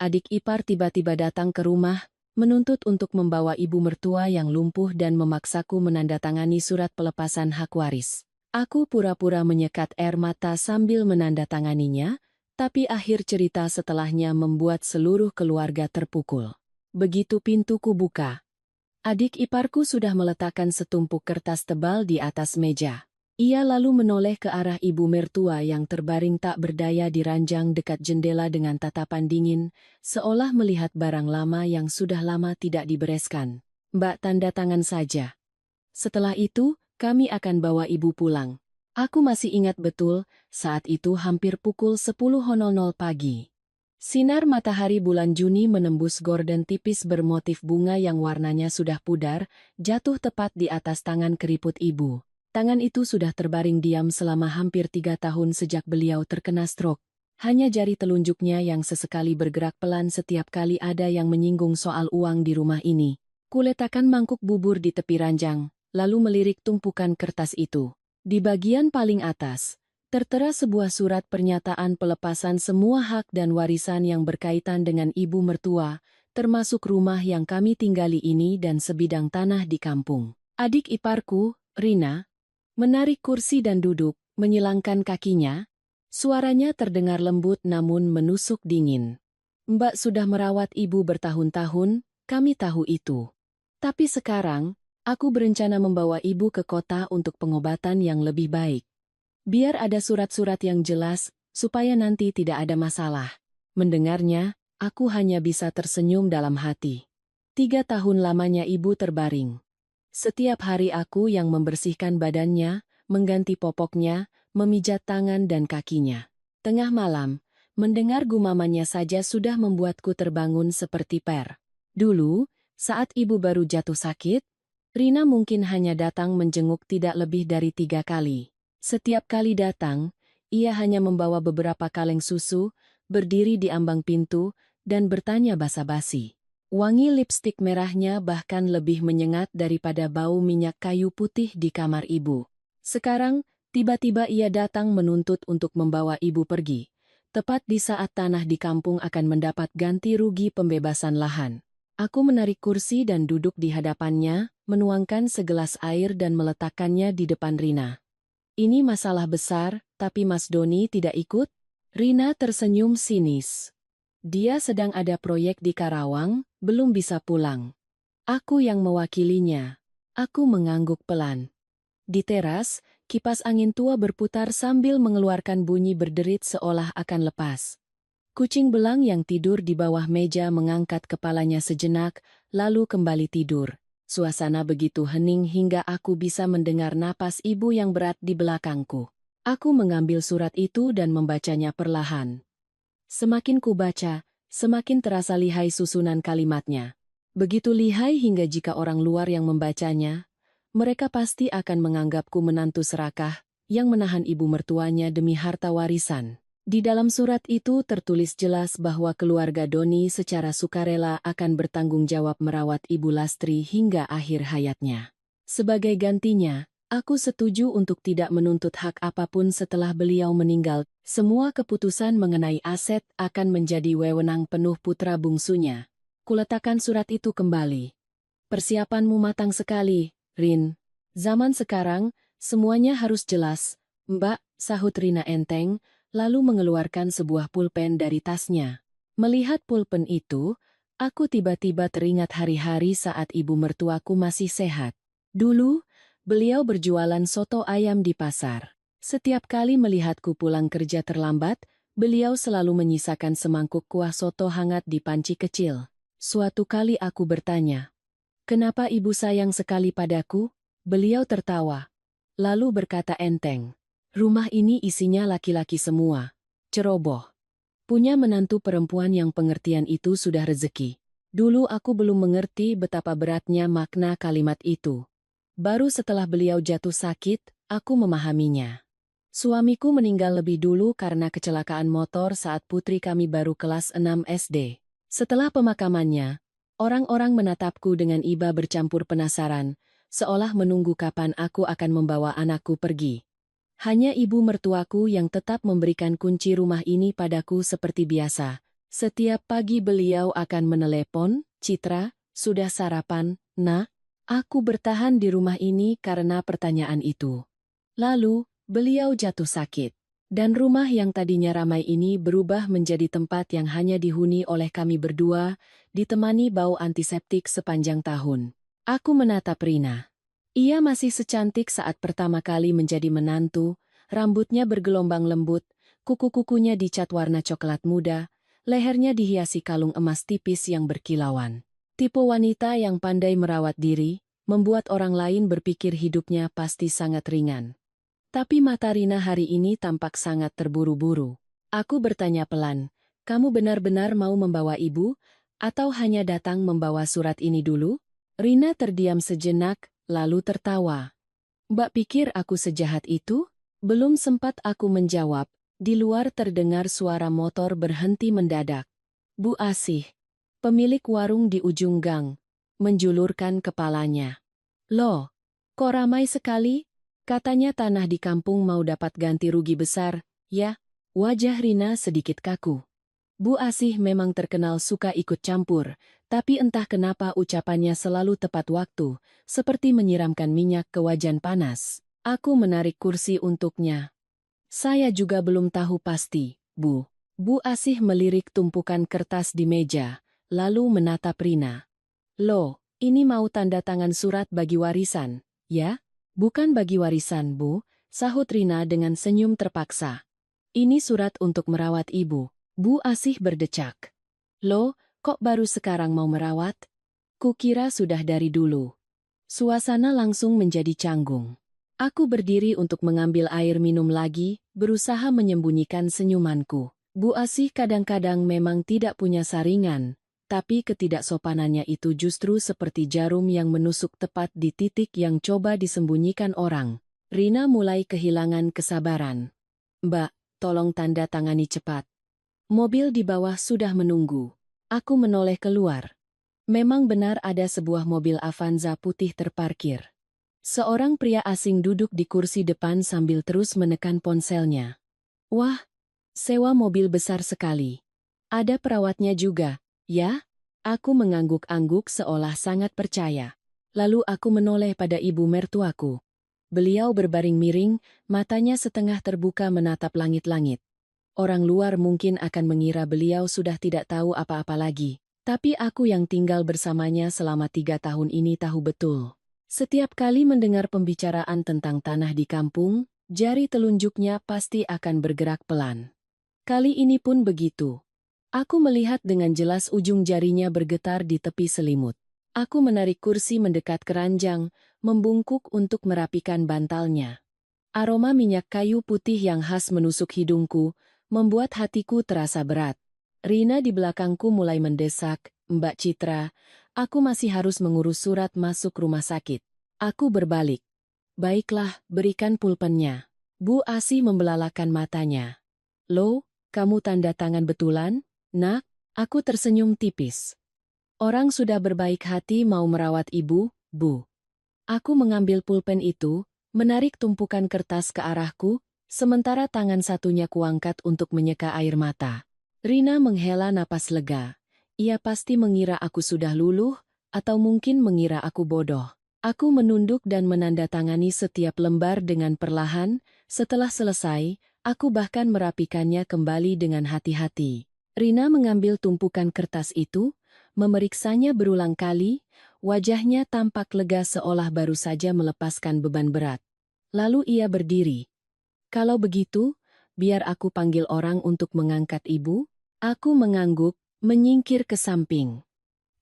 adik ipar tiba-tiba datang ke rumah, menuntut untuk membawa ibu mertua yang lumpuh dan memaksaku menandatangani surat pelepasan hak waris. Aku pura-pura menyekat air mata sambil menandatanganinya, tapi akhir cerita setelahnya membuat seluruh keluarga terpukul. Begitu pintuku buka, adik iparku sudah meletakkan setumpuk kertas tebal di atas meja. Ia lalu menoleh ke arah ibu mertua yang terbaring tak berdaya di ranjang dekat jendela dengan tatapan dingin, seolah melihat barang lama yang sudah lama tidak dibereskan. Mbak, tanda tangan saja. Setelah itu, kami akan bawa ibu pulang. Aku masih ingat betul, saat itu hampir pukul 10.00 pagi. Sinar matahari bulan Juni menembus gorden tipis bermotif bunga yang warnanya sudah pudar, jatuh tepat di atas tangan keriput ibu. Tangan itu sudah terbaring diam selama hampir 3 tahun sejak beliau terkena stroke. Hanya jari telunjuknya yang sesekali bergerak pelan setiap kali ada yang menyinggung soal uang di rumah ini. Kuletakkan mangkuk bubur di tepi ranjang, lalu melirik tumpukan kertas itu. Di bagian paling atas, tertera sebuah surat pernyataan pelepasan semua hak dan warisan yang berkaitan dengan ibu mertua, termasuk rumah yang kami tinggali ini dan sebidang tanah di kampung. Adik iparku, Rina, menarik kursi dan duduk, menyilangkan kakinya. Suaranya terdengar lembut namun menusuk dingin. Mbak sudah merawat ibu bertahun-tahun, kami tahu itu. Tapi sekarang, aku berencana membawa ibu ke kota untuk pengobatan yang lebih baik. Biar ada surat-surat yang jelas, supaya nanti tidak ada masalah. Mendengarnya, aku hanya bisa tersenyum dalam hati. 3 tahun lamanya ibu terbaring. Setiap hari aku yang membersihkan badannya, mengganti popoknya, memijat tangan dan kakinya. Tengah malam, mendengar gumamannya saja sudah membuatku terbangun seperti per. Dulu, saat ibu baru jatuh sakit, Rina mungkin hanya datang menjenguk tidak lebih dari 3 kali. Setiap kali datang, ia hanya membawa beberapa kaleng susu, berdiri di ambang pintu, dan bertanya basa-basi. Wangi lipstik merahnya bahkan lebih menyengat daripada bau minyak kayu putih di kamar ibu. Sekarang, tiba-tiba ia datang menuntut untuk membawa ibu pergi, tepat di saat tanah di kampung akan mendapat ganti rugi pembebasan lahan. Aku menarik kursi dan duduk di hadapannya, menuangkan segelas air dan meletakkannya di depan Rina. Ini masalah besar, tapi Mas Doni tidak ikut? Rina tersenyum sinis. Dia sedang ada proyek di Karawang, belum bisa pulang. Aku yang mewakilinya. Aku mengangguk pelan. Di teras, kipas angin tua berputar sambil mengeluarkan bunyi berderit seolah akan lepas. Kucing belang yang tidur di bawah meja mengangkat kepalanya sejenak, lalu kembali tidur. Suasana begitu hening hingga aku bisa mendengar napas ibu yang berat di belakangku. Aku mengambil surat itu dan membacanya perlahan. Semakin kubaca, semakin terasa lihai susunan kalimatnya. Begitu lihai hingga jika orang luar yang membacanya, mereka pasti akan menganggapku menantu serakah, yang menahan ibu mertuanya demi harta warisan. Di dalam surat itu tertulis jelas bahwa keluarga Doni secara sukarela akan bertanggung jawab merawat Ibu Lastri hingga akhir hayatnya. Sebagai gantinya, aku setuju untuk tidak menuntut hak apapun setelah beliau meninggal. Semua keputusan mengenai aset akan menjadi wewenang penuh putra bungsunya. Kuletakkan surat itu kembali. Persiapanmu matang sekali, Rin. Zaman sekarang, semuanya harus jelas, Mbak, sahut Rina enteng, lalu mengeluarkan sebuah pulpen dari tasnya. Melihat pulpen itu, aku tiba-tiba teringat hari-hari saat ibu mertuaku masih sehat. Dulu, beliau berjualan soto ayam di pasar. Setiap kali melihatku pulang kerja terlambat, beliau selalu menyisakan semangkuk kuah soto hangat di panci kecil. Suatu kali aku bertanya, "Kenapa ibu sayang sekali padaku?" Beliau tertawa, lalu berkata enteng, "Rumah ini isinya laki-laki semua. Ceroboh. Punya menantu perempuan yang pengertian itu sudah rezeki." Dulu aku belum mengerti betapa beratnya makna kalimat itu. Baru setelah beliau jatuh sakit, aku memahaminya. Suamiku meninggal lebih dulu karena kecelakaan motor saat putri kami baru kelas 6 SD. Setelah pemakamannya, orang-orang menatapku dengan iba bercampur penasaran, seolah menunggu kapan aku akan membawa anakku pergi. Hanya ibu mertuaku yang tetap memberikan kunci rumah ini padaku seperti biasa, Setiap pagi beliau akan menelepon, "Citra, sudah sarapan, Nak?" Aku bertahan di rumah ini karena pertanyaan itu. Lalu, beliau jatuh sakit. Dan rumah yang tadinya ramai ini berubah menjadi tempat yang hanya dihuni oleh kami berdua, ditemani bau antiseptik sepanjang tahun. Aku menatap Rina. Ia masih secantik saat pertama kali menjadi menantu, rambutnya bergelombang lembut, kuku-kukunya dicat warna coklat muda, lehernya dihiasi kalung emas tipis yang berkilauan. Tipe wanita yang pandai merawat diri, membuat orang lain berpikir hidupnya pasti sangat ringan. Tapi mata Rina hari ini tampak sangat terburu-buru. Aku bertanya pelan, "Kamu benar-benar mau membawa ibu, atau hanya datang membawa surat ini dulu?" Rina terdiam sejenak, lalu tertawa. "Mbak pikir aku sejahat itu?" Belum sempat aku menjawab, di luar terdengar suara motor berhenti mendadak. Bu Asih, pemilik warung di ujung gang, menjulurkan kepalanya. "Loh, kok ramai sekali?" Katanya tanah di kampung mau dapat ganti rugi besar, ya? Wajah Rina sedikit kaku. Bu Asih memang terkenal suka ikut campur, tapi entah kenapa ucapannya selalu tepat waktu, seperti menyiramkan minyak ke wajan panas. Aku menarik kursi untuknya. "Saya juga belum tahu pasti, Bu." Bu Asih melirik tumpukan kertas di meja, lalu menatap Rina. "Loh, ini mau tanda tangan surat bagi warisan, ya?" "Bukan bagi warisan, Bu," sahut Rina dengan senyum terpaksa. "Ini surat untuk merawat ibu." Bu Asih berdecak. "Loh, kok baru sekarang mau merawat? Kukira sudah dari dulu." Suasana langsung menjadi canggung. Aku berdiri untuk mengambil air minum lagi, berusaha menyembunyikan senyumanku. Bu Asih kadang-kadang memang tidak punya saringan, tapi ketidaksopanannya itu justru seperti jarum yang menusuk tepat di titik yang coba disembunyikan orang. Rina mulai kehilangan kesabaran. "Mbak, tolong tanda tangani cepat." Mobil di bawah sudah menunggu. Aku menoleh keluar. Memang benar ada sebuah mobil Avanza putih terparkir. Seorang pria asing duduk di kursi depan sambil terus menekan ponselnya. "Wah, sewa mobil besar sekali. Ada perawatnya juga, ya?" Aku mengangguk-angguk seolah sangat percaya. Lalu aku menoleh pada ibu mertuaku. Beliau berbaring miring, matanya setengah terbuka menatap langit-langit. Orang luar mungkin akan mengira beliau sudah tidak tahu apa-apa lagi. Tapi aku yang tinggal bersamanya selama 3 tahun ini tahu betul. Setiap kali mendengar pembicaraan tentang tanah di kampung, jari telunjuknya pasti akan bergerak pelan. Kali ini pun begitu. Aku melihat dengan jelas ujung jarinya bergetar di tepi selimut. Aku menarik kursi mendekat keranjang, membungkuk untuk merapikan bantalnya. Aroma minyak kayu putih yang khas menusuk hidungku, membuat hatiku terasa berat. Rina di belakangku mulai mendesak, "Mbak Citra, aku masih harus mengurus surat masuk rumah sakit." Aku berbalik. "Baiklah, berikan pulpennya." Bu Asih membelalakan matanya. "Loh, kamu tanda tangan betulan, Nak?" Aku tersenyum tipis. "Orang sudah berbaik hati mau merawat ibu, Bu." Aku mengambil pulpen itu, menarik tumpukan kertas ke arahku, sementara tangan satunya kuangkat untuk menyeka air mata. Rina menghela napas lega. Ia pasti mengira aku sudah luluh, atau mungkin mengira aku bodoh. Aku menunduk dan menandatangani setiap lembar dengan perlahan. Setelah selesai, aku bahkan merapikannya kembali dengan hati-hati. Rina mengambil tumpukan kertas itu, memeriksanya berulang kali, wajahnya tampak lega seolah baru saja melepaskan beban berat. Lalu ia berdiri. "Kalau begitu, biar aku panggil orang untuk mengangkat ibu?" Aku mengangguk, menyingkir ke samping.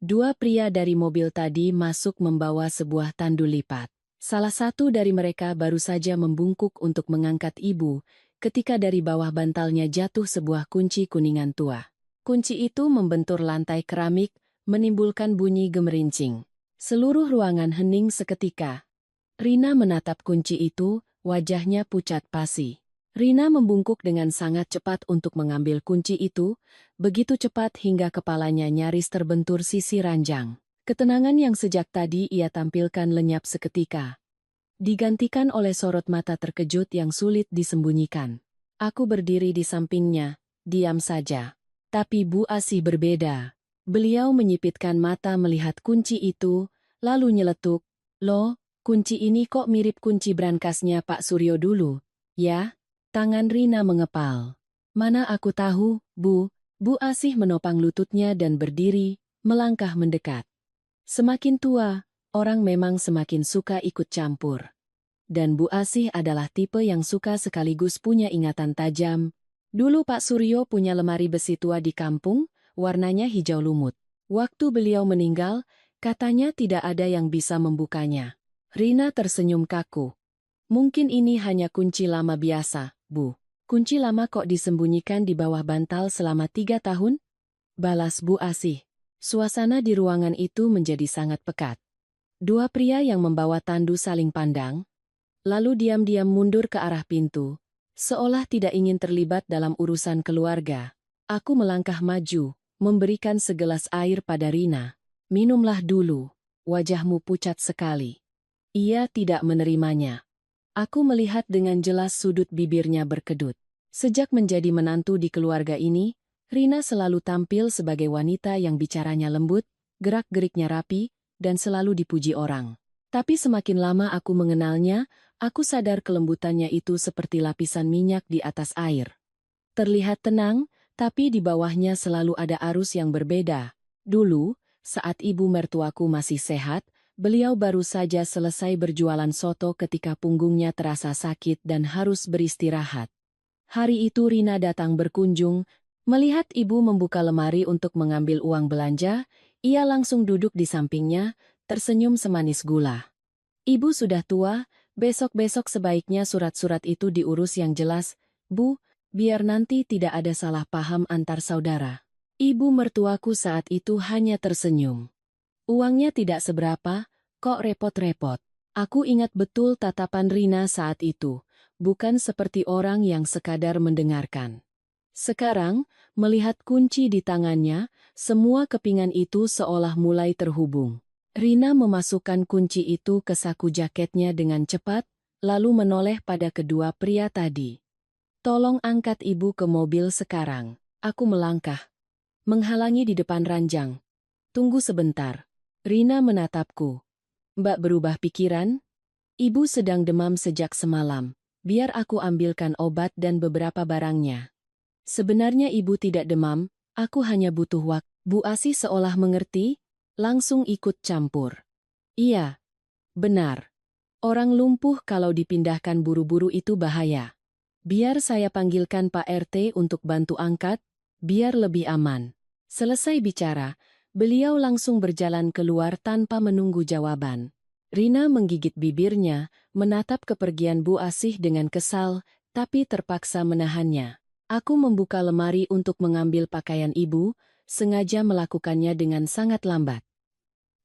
Dua pria dari mobil tadi masuk membawa sebuah tandu lipat. Salah satu dari mereka baru saja membungkuk untuk mengangkat ibu, ketika dari bawah bantalnya jatuh sebuah kunci kuningan tua. Kunci itu membentur lantai keramik, menimbulkan bunyi gemerincing. Seluruh ruangan hening seketika. Rina menatap kunci itu, wajahnya pucat pasi. Rina membungkuk dengan sangat cepat untuk mengambil kunci itu, begitu cepat hingga kepalanya nyaris terbentur sisi ranjang. Ketenangan yang sejak tadi ia tampilkan lenyap seketika, digantikan oleh sorot mata terkejut yang sulit disembunyikan. Aku berdiri di sampingnya, diam saja. Tapi Bu Asih berbeda. Beliau menyipitkan mata melihat kunci itu, lalu nyeletuk, "Loh, kunci ini kok mirip kunci brankasnya Pak Suryo dulu?" "Ya?" Tangan Rina mengepal. "Mana aku tahu, Bu." Bu Asih menopang lututnya dan berdiri, melangkah mendekat. Semakin tua, orang memang semakin suka ikut campur. Dan Bu Asih adalah tipe yang suka sekaligus punya ingatan tajam. Dulu Pak Suryo punya lemari besi tua di kampung, warnanya hijau lumut. Waktu beliau meninggal, katanya tidak ada yang bisa membukanya. Rina tersenyum kaku. "Mungkin ini hanya kunci lama biasa, Bu." "Kunci lama kok disembunyikan di bawah bantal selama 3 tahun?" balas Bu Asih. Suasana di ruangan itu menjadi sangat pekat. Dua pria yang membawa tandu saling pandang, lalu diam-diam mundur ke arah pintu, seolah tidak ingin terlibat dalam urusan keluarga. Aku melangkah maju, memberikan segelas air pada Rina. "Minumlah dulu, wajahmu pucat sekali." Ia tidak menerimanya. Aku melihat dengan jelas sudut bibirnya berkedut. Sejak menjadi menantu di keluarga ini, Rina selalu tampil sebagai wanita yang bicaranya lembut, gerak-geriknya rapi, dan selalu dipuji orang. Tapi semakin lama aku mengenalnya, aku sadar kelembutannya itu seperti lapisan minyak di atas air. Terlihat tenang, tapi di bawahnya selalu ada arus yang berbeda. Dulu, saat ibu mertuaku masih sehat, beliau baru saja selesai berjualan soto ketika punggungnya terasa sakit dan harus beristirahat. Hari itu Rina datang berkunjung, melihat ibu membuka lemari untuk mengambil uang belanja, ia langsung duduk di sampingnya, tersenyum semanis gula. "Ibu sudah tua, besok-besok sebaiknya surat-surat itu diurus yang jelas, Bu, biar nanti tidak ada salah paham antar saudara." Ibu mertuaku saat itu hanya tersenyum. "Uangnya tidak seberapa, kok repot-repot." Aku ingat betul tatapan Rina saat itu, bukan seperti orang yang sekadar mendengarkan. Sekarang, melihat kunci di tangannya, semua kepingan itu seolah mulai terhubung. Rina memasukkan kunci itu ke saku jaketnya dengan cepat, lalu menoleh pada kedua pria tadi. "Tolong angkat ibu ke mobil sekarang." Aku melangkah, menghalangi di depan ranjang. "Tunggu sebentar." Rina menatapku. "Mbak berubah pikiran? Ibu sedang demam sejak semalam. Biar aku ambilkan obat dan beberapa barangnya." "Sebenarnya ibu tidak demam, aku hanya butuh waktu." Bu Asih seolah mengerti, langsung ikut campur. "Iya, benar. Orang lumpuh kalau dipindahkan buru-buru itu bahaya. Biar saya panggilkan Pak RT untuk bantu angkat, biar lebih aman." Selesai bicara, beliau langsung berjalan keluar tanpa menunggu jawaban. Rina menggigit bibirnya, menatap kepergian Bu Asih dengan kesal, tapi terpaksa menahannya. Aku membuka lemari untuk mengambil pakaian ibu, sengaja melakukannya dengan sangat lambat.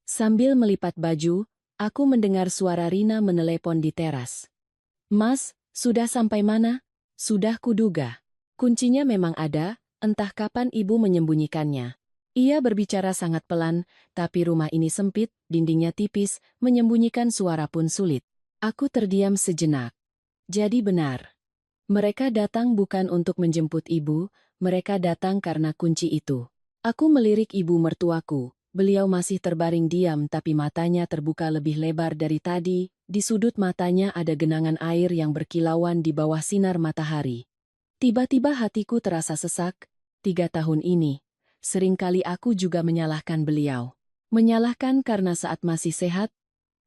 Sambil melipat baju, aku mendengar suara Rina menelepon di teras. "Mas, sudah sampai mana?" "Sudah kuduga. Kuncinya memang ada, entah kapan ibu menyembunyikannya." Ia berbicara sangat pelan, tapi rumah ini sempit, dindingnya tipis, menyembunyikan suara pun sulit. Aku terdiam sejenak. Jadi benar. Mereka datang bukan untuk menjemput ibu, mereka datang karena kunci itu. Aku melirik ibu mertuaku. Beliau masih terbaring diam tapi matanya terbuka lebih lebar dari tadi, di sudut matanya ada genangan air yang berkilauan di bawah sinar matahari. Tiba-tiba hatiku terasa sesak. 3 tahun ini, seringkali aku juga menyalahkan beliau. Menyalahkan karena saat masih sehat,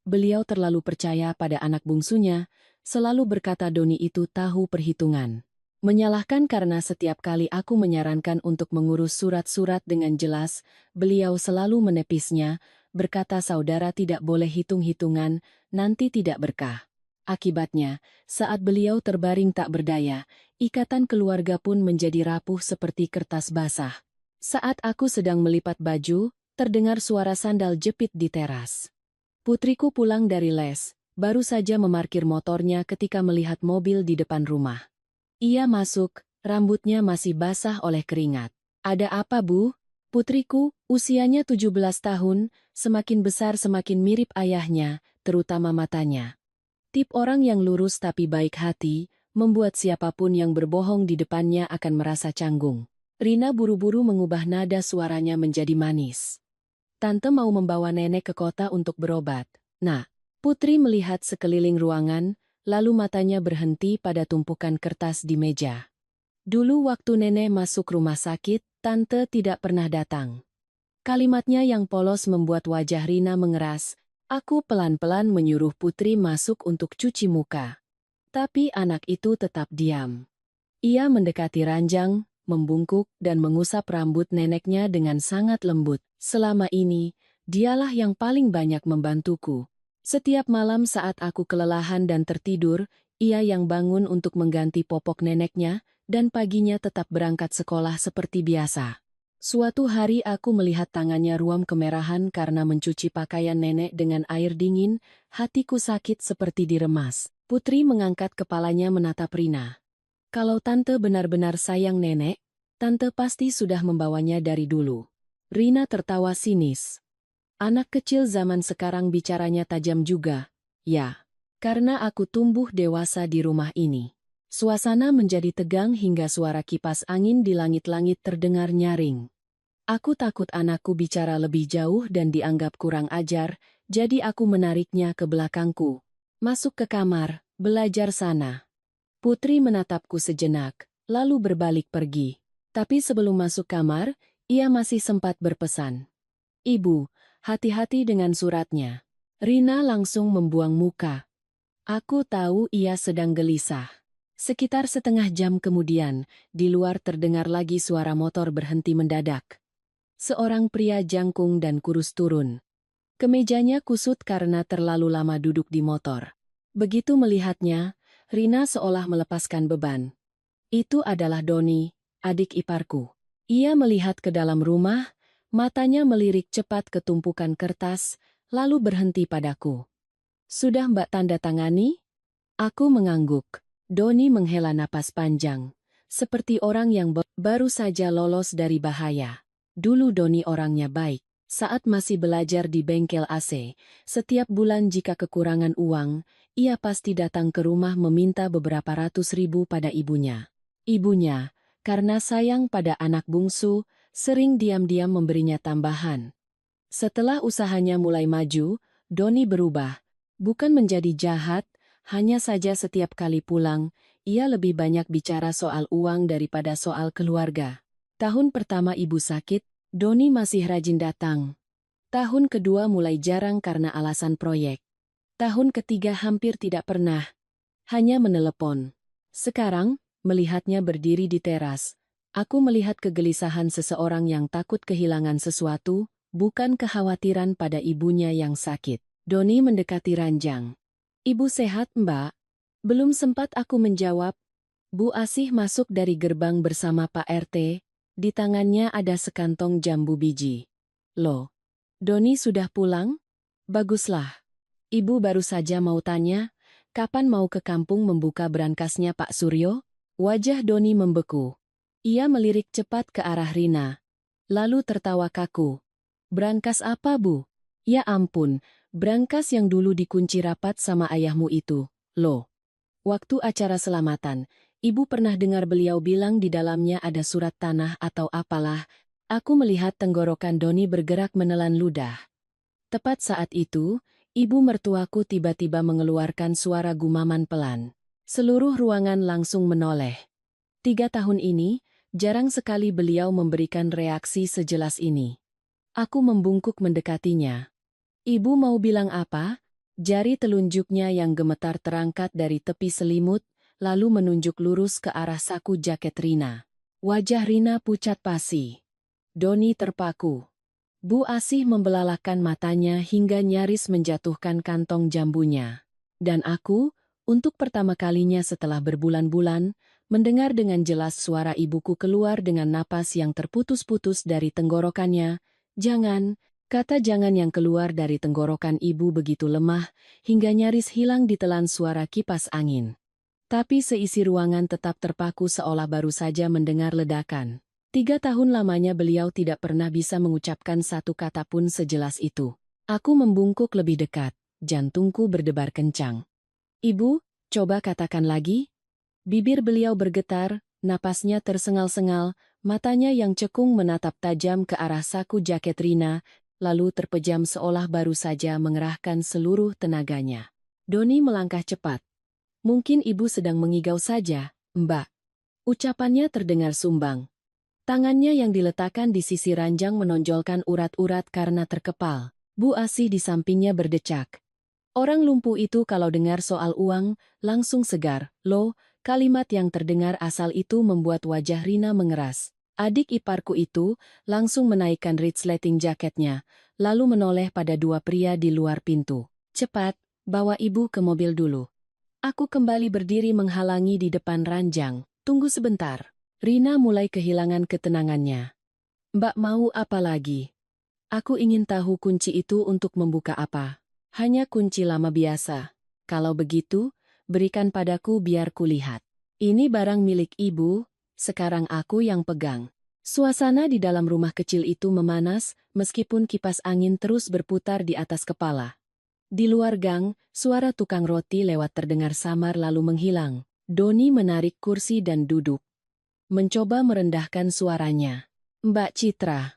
beliau terlalu percaya pada anak bungsunya, selalu berkata Doni itu tahu perhitungan. Menyalahkan karena setiap kali aku menyarankan untuk mengurus surat-surat dengan jelas, beliau selalu menepisnya, berkata saudara tidak boleh hitung-hitungan, nanti tidak berkah. Akibatnya, saat beliau terbaring tak berdaya, ikatan keluarga pun menjadi rapuh seperti kertas basah. Saat aku sedang melipat baju, terdengar suara sandal jepit di teras. Putriku pulang dari les, baru saja memarkir motornya ketika melihat mobil di depan rumah. Ia masuk, rambutnya masih basah oleh keringat. "Ada apa, Bu?" Putriku, usianya 17 tahun, semakin besar semakin mirip ayahnya, terutama matanya. Tip orang yang lurus tapi baik hati, membuat siapapun yang berbohong di depannya akan merasa canggung. Rina buru-buru mengubah nada suaranya menjadi manis. Tante mau membawa nenek ke kota untuk berobat. Nah, Putri melihat sekeliling ruangan, lalu matanya berhenti pada tumpukan kertas di meja. Dulu waktu nenek masuk rumah sakit, tante tidak pernah datang. Kalimatnya yang polos membuat wajah Rina mengeras. Aku pelan-pelan menyuruh Putri masuk untuk cuci muka. Tapi anak itu tetap diam. Ia mendekati ranjang, membungkuk dan mengusap rambut neneknya dengan sangat lembut. Selama ini, dialah yang paling banyak membantuku. Setiap malam saat aku kelelahan dan tertidur, ia yang bangun untuk mengganti popok neneknya, dan paginya tetap berangkat sekolah seperti biasa. Suatu hari aku melihat tangannya ruam kemerahan karena mencuci pakaian nenek dengan air dingin, hatiku sakit seperti diremas. Putri mengangkat kepalanya menatap Rina. Kalau tante benar-benar sayang nenek, tante pasti sudah membawanya dari dulu. Rina tertawa sinis. Anak kecil zaman sekarang bicaranya tajam juga. Ya, karena aku tumbuh dewasa di rumah ini. Suasana menjadi tegang hingga suara kipas angin di langit-langit terdengar nyaring. Aku takut anakku bicara lebih jauh dan dianggap kurang ajar, jadi aku menariknya ke belakangku. Masuk ke kamar, belajar sana. Putri menatapku sejenak, lalu berbalik pergi. Tapi sebelum masuk kamar, ia masih sempat berpesan. Ibu, hati-hati dengan suratnya. Rina langsung membuang muka. Aku tahu ia sedang gelisah. Sekitar setengah jam kemudian, di luar terdengar lagi suara motor berhenti mendadak. Seorang pria jangkung dan kurus turun. Kemejanya kusut karena terlalu lama duduk di motor. Begitu melihatnya, Rina seolah melepaskan beban. Itu adalah Doni, adik iparku. Ia melihat ke dalam rumah, matanya melirik cepat ke tumpukan kertas, lalu berhenti padaku. Sudah Mbak tanda tangani? Aku mengangguk. Doni menghela napas panjang, seperti orang yang baru saja lolos dari bahaya. Dulu Doni orangnya baik. Saat masih belajar di bengkel AC, setiap bulan jika kekurangan uang, ia pasti datang ke rumah meminta beberapa ratus ribu pada ibunya. Ibunya, karena sayang pada anak bungsu, sering diam-diam memberinya tambahan. Setelah usahanya mulai maju, Doni berubah. Bukan menjadi jahat, hanya saja setiap kali pulang, ia lebih banyak bicara soal uang daripada soal keluarga. Tahun pertama ibu sakit, Doni masih rajin datang. Tahun kedua mulai jarang karena alasan proyek. Tahun ketiga hampir tidak pernah. Hanya menelepon. Sekarang, melihatnya berdiri di teras, aku melihat kegelisahan seseorang yang takut kehilangan sesuatu, bukan kekhawatiran pada ibunya yang sakit. Doni mendekati ranjang. Ibu sehat, Mbak? Belum sempat aku menjawab. Bu Asih masuk dari gerbang bersama Pak RT. Di tangannya ada sekantong jambu biji. Loh, Doni sudah pulang? Baguslah. Ibu baru saja mau tanya, kapan mau ke kampung membuka berangkasnya Pak Suryo? Wajah Doni membeku. Ia melirik cepat ke arah Rina. Lalu tertawa kaku. Berangkas apa, Bu? Ya ampun, berangkas yang dulu dikunci rapat sama ayahmu itu. Loh. Waktu acara selamatan, Ibu pernah dengar beliau bilang di dalamnya ada surat tanah atau apalah. Aku melihat tenggorokan Doni bergerak menelan ludah. Tepat saat itu, ibu mertuaku tiba-tiba mengeluarkan suara gumaman pelan. Seluruh ruangan langsung menoleh. 3 tahun ini, jarang sekali beliau memberikan reaksi sejelas ini. Aku membungkuk mendekatinya. Ibu mau bilang apa? Jari telunjuknya yang gemetar terangkat dari tepi selimut, lalu menunjuk lurus ke arah saku jaket Rina. Wajah Rina pucat pasi. Doni terpaku. Bu Asih membelalakan matanya hingga nyaris menjatuhkan kantong jambunya. Dan aku, untuk pertama kalinya setelah berbulan-bulan, mendengar dengan jelas suara ibuku keluar dengan napas yang terputus-putus dari tenggorokannya. Jangan, kata jangan yang keluar dari tenggorokan ibu begitu lemah, hingga nyaris hilang ditelan suara kipas angin. Tapi seisi ruangan tetap terpaku seolah baru saja mendengar ledakan. 3 tahun lamanya beliau tidak pernah bisa mengucapkan satu kata pun sejelas itu. Aku membungkuk lebih dekat, jantungku berdebar kencang. Ibu, coba katakan lagi. Bibir beliau bergetar, Napasnya tersengal-sengal, matanya yang cekung menatap tajam ke arah saku jaket Rina, lalu terpejam seolah baru saja mengerahkan seluruh tenaganya. Doni melangkah cepat. Mungkin ibu sedang mengigau saja, Mbak. Ucapannya terdengar sumbang. Tangannya yang diletakkan di sisi ranjang menonjolkan urat-urat karena terkepal. Bu Asih di sampingnya berdecak. Orang lumpuh itu kalau dengar soal uang, langsung segar. Loh, kalimat yang terdengar asal itu membuat wajah Rina mengeras. Adik iparku itu langsung menaikkan resleting jaketnya, lalu menoleh pada dua pria di luar pintu. Cepat, bawa ibu ke mobil dulu. Aku kembali berdiri menghalangi di depan ranjang. Tunggu sebentar. Rina mulai kehilangan ketenangannya. Mbak mau apa lagi? Aku ingin tahu kunci itu untuk membuka apa. Hanya kunci lama biasa. Kalau begitu, berikan padaku biar kulihat. Ini barang milik ibu, sekarang aku yang pegang. Suasana di dalam rumah kecil itu memanas, meskipun kipas angin terus berputar di atas kepala. Di luar gang, suara tukang roti lewat terdengar samar lalu menghilang. Doni menarik kursi dan duduk. Mencoba merendahkan suaranya. Mbak Citra,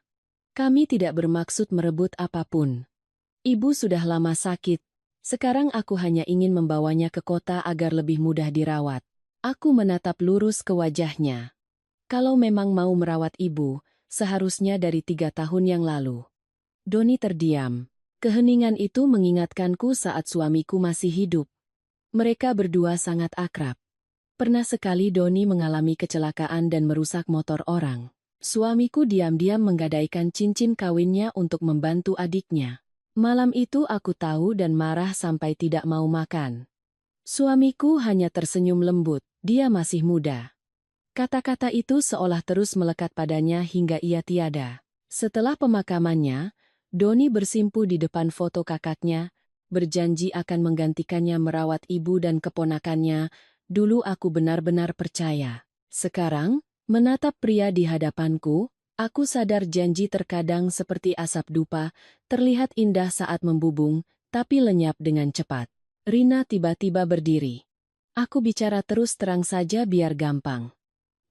kami tidak bermaksud merebut apapun. Ibu sudah lama sakit. Sekarang aku hanya ingin membawanya ke kota agar lebih mudah dirawat. Aku menatap lurus ke wajahnya. Kalau memang mau merawat ibu, seharusnya dari 3 tahun yang lalu. Doni terdiam. Keheningan itu mengingatkanku saat suamiku masih hidup. Mereka berdua sangat akrab. Pernah sekali Doni mengalami kecelakaan dan merusak motor orang. Suamiku diam-diam menggadaikan cincin kawinnya untuk membantu adiknya. Malam itu aku tahu dan marah sampai tidak mau makan. Suamiku hanya tersenyum lembut, dia masih muda. Kata-kata itu seolah terus melekat padanya hingga ia tiada. Setelah pemakamannya, Doni bersimpu di depan foto kakaknya, berjanji akan menggantikannya merawat ibu dan keponakannya. Dulu aku benar-benar percaya. Sekarang, menatap pria di hadapanku, aku sadar janji terkadang seperti asap dupa, terlihat indah saat membubung, tapi lenyap dengan cepat. Rina tiba-tiba berdiri. Aku bicara terus terang saja biar gampang.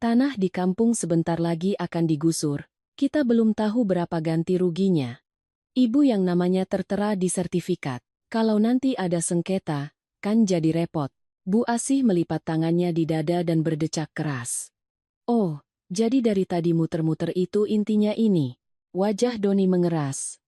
Tanah di kampung sebentar lagi akan digusur, kita belum tahu berapa ganti ruginya. Ibu yang namanya tertera di sertifikat. Kalau nanti ada sengketa, kan jadi repot. Bu Asih melipat tangannya di dada dan berdecak keras. Oh, jadi dari tadi muter-muter itu intinya ini. Wajah Doni mengeras.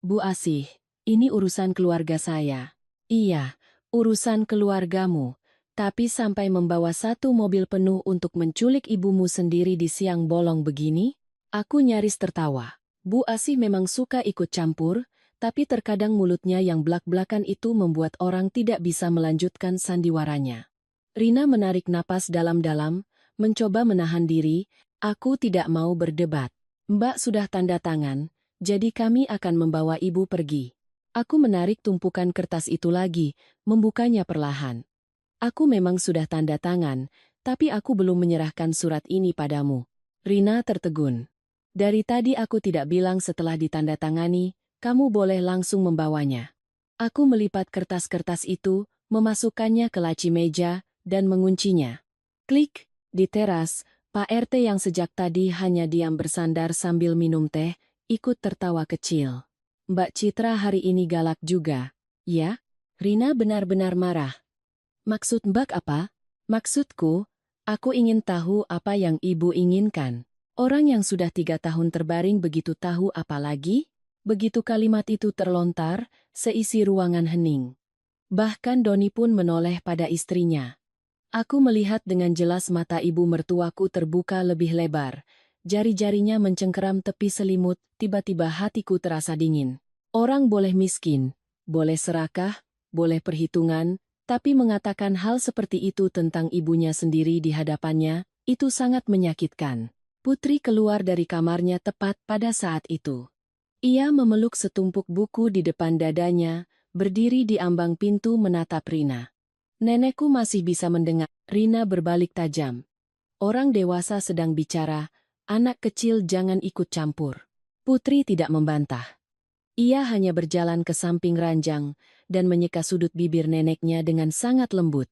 Bu Asih, ini urusan keluarga saya. Iya, urusan keluargamu. Tapi sampai membawa satu mobil penuh untuk menculik ibumu sendiri di siang bolong begini? Aku nyaris tertawa. Bu Asih memang suka ikut campur, tapi terkadang mulutnya yang blak-blakan itu membuat orang tidak bisa melanjutkan sandiwaranya. Rina menarik napas dalam-dalam, mencoba menahan diri. Aku tidak mau berdebat. Mbak sudah tanda tangan, jadi kami akan membawa ibu pergi. Aku menarik tumpukan kertas itu lagi, membukanya perlahan. Aku memang sudah tanda tangan, tapi aku belum menyerahkan surat ini padamu. Rina tertegun. Dari tadi aku tidak bilang setelah ditandatangani, kamu boleh langsung membawanya. Aku melipat kertas-kertas itu, memasukkannya ke laci meja, dan menguncinya. Klik, di teras, Pak RT yang sejak tadi hanya diam bersandar sambil minum teh, ikut tertawa kecil. Mbak Citra hari ini galak juga, ya? Rina benar-benar marah. Maksud Mbak apa? Maksudku, aku ingin tahu apa yang ibu inginkan. Orang yang sudah 3 tahun terbaring begitu tahu apa lagi? Begitu kalimat itu terlontar, seisi ruangan hening. Bahkan Doni pun menoleh pada istrinya. Aku melihat dengan jelas mata ibu mertuaku terbuka lebih lebar. Jari-jarinya mencengkeram tepi selimut, tiba-tiba hatiku terasa dingin. Orang boleh miskin, boleh serakah, boleh perhitungan, tapi mengatakan hal seperti itu tentang ibunya sendiri di hadapannya, itu sangat menyakitkan. Putri keluar dari kamarnya tepat pada saat itu. Ia memeluk setumpuk buku di depan dadanya, berdiri di ambang pintu menatap Rina. Nenekku masih bisa mendengar. Rina berbalik tajam. Orang dewasa sedang bicara, anak kecil jangan ikut campur. Putri tidak membantah. Ia hanya berjalan ke samping ranjang dan menyeka sudut bibir neneknya dengan sangat lembut.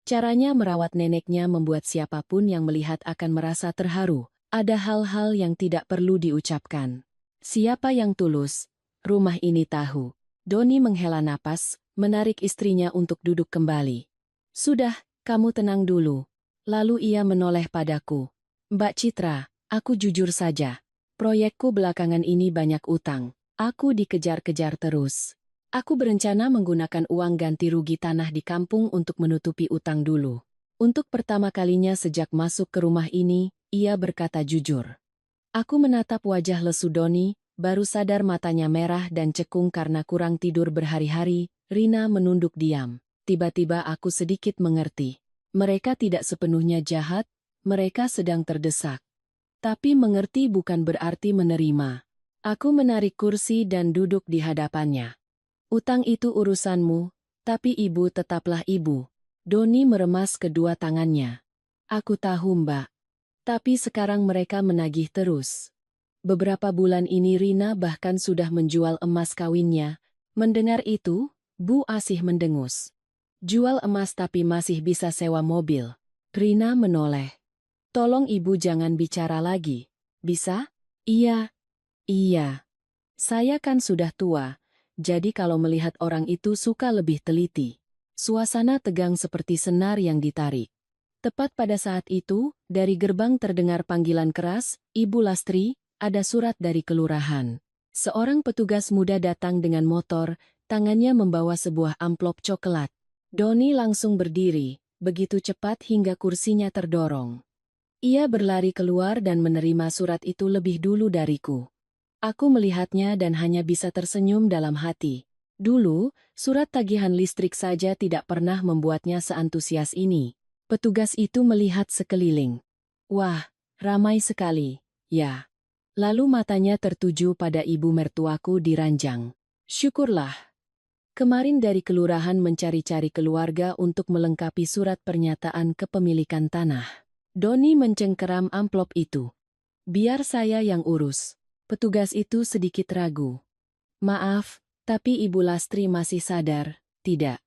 Caranya merawat neneknya membuat siapapun yang melihat akan merasa terharu. Ada hal-hal yang tidak perlu diucapkan. Siapa yang tulus? Rumah ini tahu. Doni menghela napas, menarik istrinya untuk duduk kembali. Sudah, kamu tenang dulu. Lalu ia menoleh padaku. Mbak Citra, aku jujur saja. Proyekku belakangan ini banyak utang. Aku dikejar-kejar terus. Aku berencana menggunakan uang ganti rugi tanah di kampung untuk menutupi utang dulu. Untuk pertama kalinya sejak masuk ke rumah ini, ia berkata jujur. Aku menatap wajah lesu Doni, baru sadar matanya merah dan cekung karena kurang tidur berhari-hari. Rina menunduk diam. Tiba-tiba aku sedikit mengerti. Mereka tidak sepenuhnya jahat, mereka sedang terdesak. Tapi mengerti bukan berarti menerima. Aku menarik kursi dan duduk di hadapannya. Utang itu urusanmu, tapi ibu tetaplah ibu. Doni meremas kedua tangannya. Aku tahu, Mbak. Tapi sekarang mereka menagih terus. Beberapa bulan ini Rina bahkan sudah menjual emas kawinnya. Mendengar itu, Bu Asih mendengus. Jual emas tapi masih bisa sewa mobil. Rina menoleh. Tolong ibu jangan bicara lagi. Bisa? Iya. Iya. Saya kan sudah tua. Jadi kalau melihat orang itu suka lebih teliti. Suasana tegang seperti senar yang ditarik. Tepat pada saat itu, dari gerbang terdengar panggilan keras, Ibu Lastri, ada surat dari kelurahan. Seorang petugas muda datang dengan motor, tangannya membawa sebuah amplop coklat. Doni langsung berdiri, begitu cepat hingga kursinya terdorong. Ia berlari keluar dan menerima surat itu lebih dulu dariku. Aku melihatnya dan hanya bisa tersenyum dalam hati. Dulu, surat tagihan listrik saja tidak pernah membuatnya seantusias ini. Petugas itu melihat sekeliling. Wah, ramai sekali, ya. Lalu matanya tertuju pada ibu mertuaku di ranjang. Syukurlah. Kemarin dari kelurahan mencari-cari keluarga untuk melengkapi surat pernyataan kepemilikan tanah. Doni mencengkeram amplop itu. Biar saya yang urus. Petugas itu sedikit ragu. Maaf, tapi Ibu Lastri masih sadar, tidak.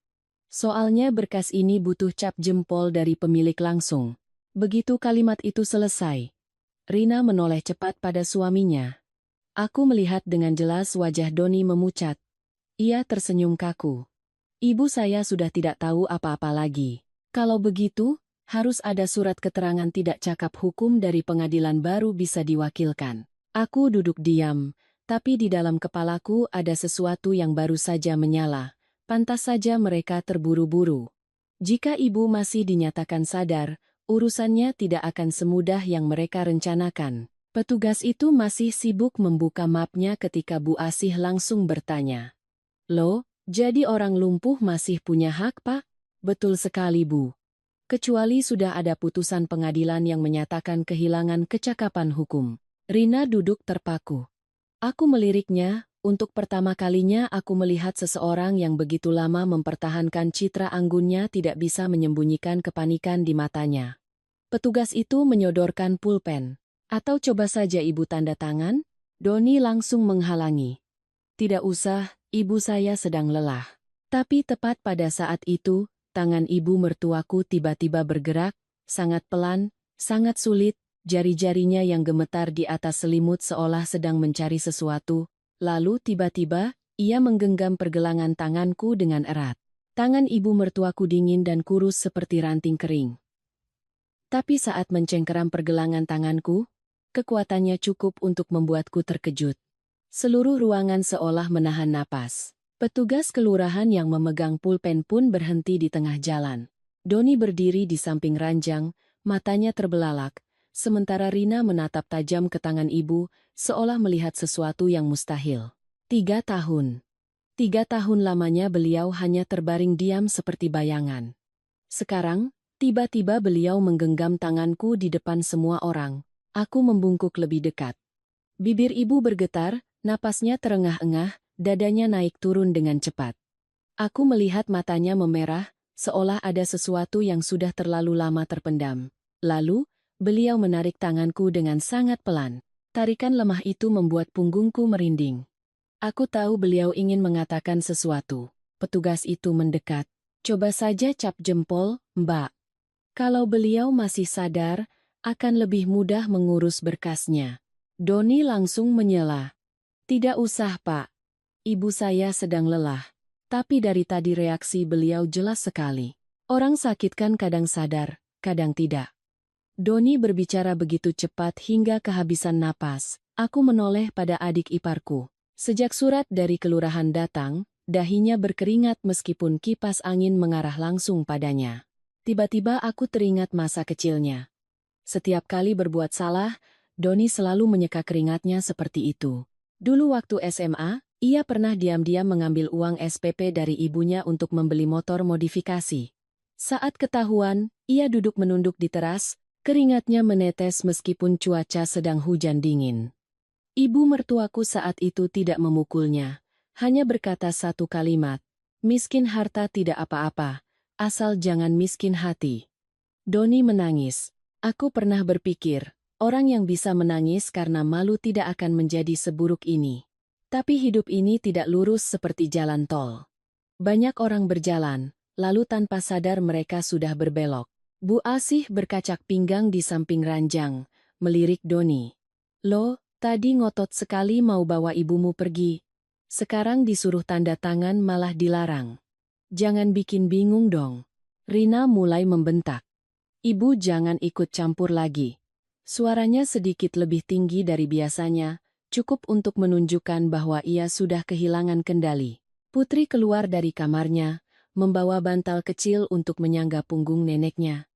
Soalnya berkas ini butuh cap jempol dari pemilik langsung. Begitu kalimat itu selesai, Rina menoleh cepat pada suaminya. Aku melihat dengan jelas wajah Doni memucat. Ia tersenyum kaku. Ibu saya sudah tidak tahu apa-apa lagi. Kalau begitu, harus ada surat keterangan tidak cakap hukum dari pengadilan baru bisa diwakilkan. Aku duduk diam, tapi di dalam kepalaku ada sesuatu yang baru saja menyala. Pantas saja mereka terburu-buru. Jika ibu masih dinyatakan sadar, urusannya tidak akan semudah yang mereka rencanakan. Petugas itu masih sibuk membuka mapnya ketika Bu Asih langsung bertanya. Loh, jadi orang lumpuh masih punya hak, Pak? Betul sekali, Bu. Kecuali sudah ada putusan pengadilan yang menyatakan kehilangan kecakapan hukum. Rina duduk terpaku. Aku meliriknya, untuk pertama kalinya aku melihat seseorang yang begitu lama mempertahankan citra anggunnya tidak bisa menyembunyikan kepanikan di matanya. Petugas itu menyodorkan pulpen. Atau coba saja ibu tanda tangan? Doni langsung menghalangi. Tidak usah, ibu saya sedang lelah. Tapi tepat pada saat itu, tangan ibu mertuaku tiba-tiba bergerak, sangat pelan, sangat sulit. Jari-jarinya yang gemetar di atas selimut seolah sedang mencari sesuatu, lalu tiba-tiba, ia menggenggam pergelangan tanganku dengan erat. Tangan ibu mertuaku dingin dan kurus seperti ranting kering. Tapi saat mencengkeram pergelangan tanganku, kekuatannya cukup untuk membuatku terkejut. Seluruh ruangan seolah menahan napas. Petugas kelurahan yang memegang pulpen pun berhenti di tengah jalan. Doni berdiri di samping ranjang, matanya terbelalak. Sementara Rina menatap tajam ke tangan ibu, seolah melihat sesuatu yang mustahil. 3 tahun. 3 tahun lamanya beliau hanya terbaring diam seperti bayangan. Sekarang, tiba-tiba beliau menggenggam tanganku di depan semua orang. Aku membungkuk lebih dekat. Bibir ibu bergetar, napasnya terengah-engah, dadanya naik turun dengan cepat. Aku melihat matanya memerah, seolah ada sesuatu yang sudah terlalu lama terpendam. Lalu, beliau menarik tanganku dengan sangat pelan. Tarikan lemah itu membuat punggungku merinding. Aku tahu beliau ingin mengatakan sesuatu. Petugas itu mendekat. Coba saja cap jempol, Mbak. Kalau beliau masih sadar, akan lebih mudah mengurus berkasnya. Doni langsung menyela. Tidak usah, Pak. Ibu saya sedang lelah. Tapi dari tadi reaksi beliau jelas sekali. Orang sakit kan kadang sadar, kadang tidak. Doni berbicara begitu cepat hingga kehabisan napas. Aku menoleh pada adik iparku. Sejak surat dari kelurahan datang, dahinya berkeringat meskipun kipas angin mengarah langsung padanya. Tiba-tiba aku teringat masa kecilnya. Setiap kali berbuat salah, Doni selalu menyeka keringatnya seperti itu. Dulu waktu SMA, ia pernah diam-diam mengambil uang SPP dari ibunya untuk membeli motor modifikasi. Saat ketahuan, ia duduk menunduk di teras, keringatnya menetes meskipun cuaca sedang hujan dingin. Ibu mertuaku saat itu tidak memukulnya, hanya berkata satu kalimat, "Miskin harta tidak apa-apa, asal jangan miskin hati." Doni menangis. Aku pernah berpikir, orang yang bisa menangis karena malu tidak akan menjadi seburuk ini. Tapi hidup ini tidak lurus seperti jalan tol. Banyak orang berjalan, lalu tanpa sadar mereka sudah berbelok. Bu Asih berkacak pinggang di samping ranjang, melirik Doni. "Lo, tadi ngotot sekali mau bawa ibumu pergi. Sekarang disuruh tanda tangan malah dilarang. Jangan bikin bingung dong." Rina mulai membentak. "Ibu jangan ikut campur lagi." Suaranya sedikit lebih tinggi dari biasanya, cukup untuk menunjukkan bahwa ia sudah kehilangan kendali. Putri keluar dari kamarnya, membawa bantal kecil untuk menyangga punggung neneknya.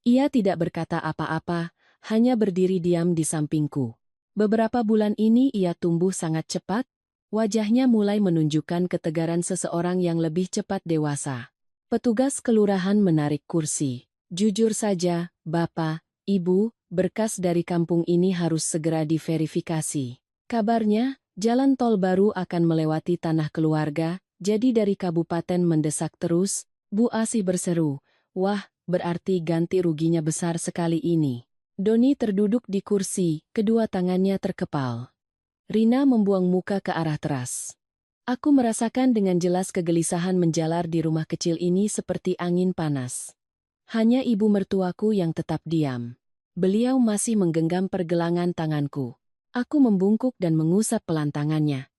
Ia tidak berkata apa-apa, hanya berdiri diam di sampingku. Beberapa bulan ini ia tumbuh sangat cepat, wajahnya mulai menunjukkan ketegaran seseorang yang lebih cepat dewasa. Petugas kelurahan menarik kursi. "Jujur saja, Bapak, Ibu, berkas dari kampung ini harus segera diverifikasi. Kabarnya, jalan tol baru akan melewati tanah keluarga, jadi dari kabupaten mendesak terus." Bu Asih berseru, "Wah, berarti ganti ruginya besar sekali ini." Doni terduduk di kursi, kedua tangannya terkepal. Rina membuang muka ke arah teras. Aku merasakan dengan jelas kegelisahan menjalar di rumah kecil ini seperti angin panas. Hanya ibu mertuaku yang tetap diam. Beliau masih menggenggam pergelangan tanganku. Aku membungkuk dan mengusap pelan tangannya.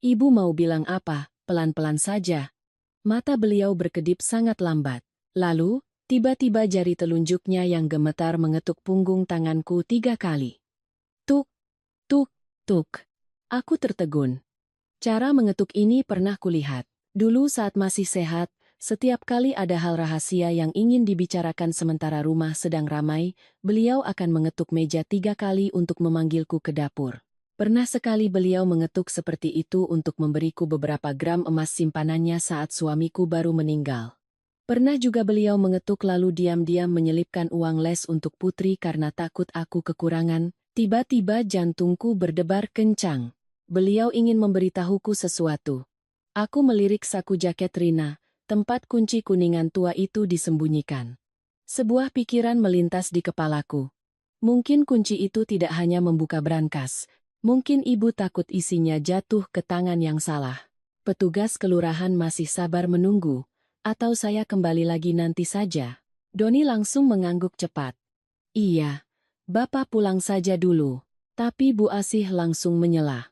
"Ibu mau bilang apa? Pelan-pelan saja." Mata beliau berkedip sangat lambat. Lalu, tiba-tiba jari telunjuknya yang gemetar mengetuk punggung tanganku 3 kali. Tuk, tuk, tuk. Aku tertegun. Cara mengetuk ini pernah kulihat. Dulu saat masih sehat, setiap kali ada hal rahasia yang ingin dibicarakan sementara rumah sedang ramai, beliau akan mengetuk meja 3 kali untuk memanggilku ke dapur. Pernah sekali beliau mengetuk seperti itu untuk memberiku beberapa gram emas simpanannya saat suamiku baru meninggal. Pernah juga beliau mengetuk lalu diam-diam menyelipkan uang les untuk Putri karena takut aku kekurangan. Tiba-tiba jantungku berdebar kencang. Beliau ingin memberitahuku sesuatu. Aku melirik saku jaket Rina, tempat kunci kuningan tua itu disembunyikan. Sebuah pikiran melintas di kepalaku. Mungkin kunci itu tidak hanya membuka brankas. Mungkin ibu takut isinya jatuh ke tangan yang salah. Petugas kelurahan masih sabar menunggu, atau saya kembali lagi nanti saja. Doni langsung mengangguk cepat. "Iya, Bapak pulang saja dulu." Tapi Bu Asih langsung menyela.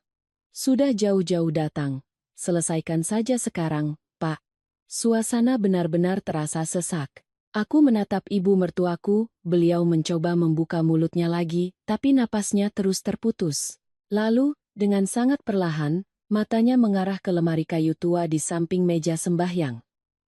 "Sudah jauh-jauh datang, selesaikan saja sekarang, Pak." Suasana benar-benar terasa sesak. Aku menatap ibu mertuaku, beliau mencoba membuka mulutnya lagi, tapi napasnya terus terputus. Lalu, dengan sangat perlahan, matanya mengarah ke lemari kayu tua di samping meja sembahyang.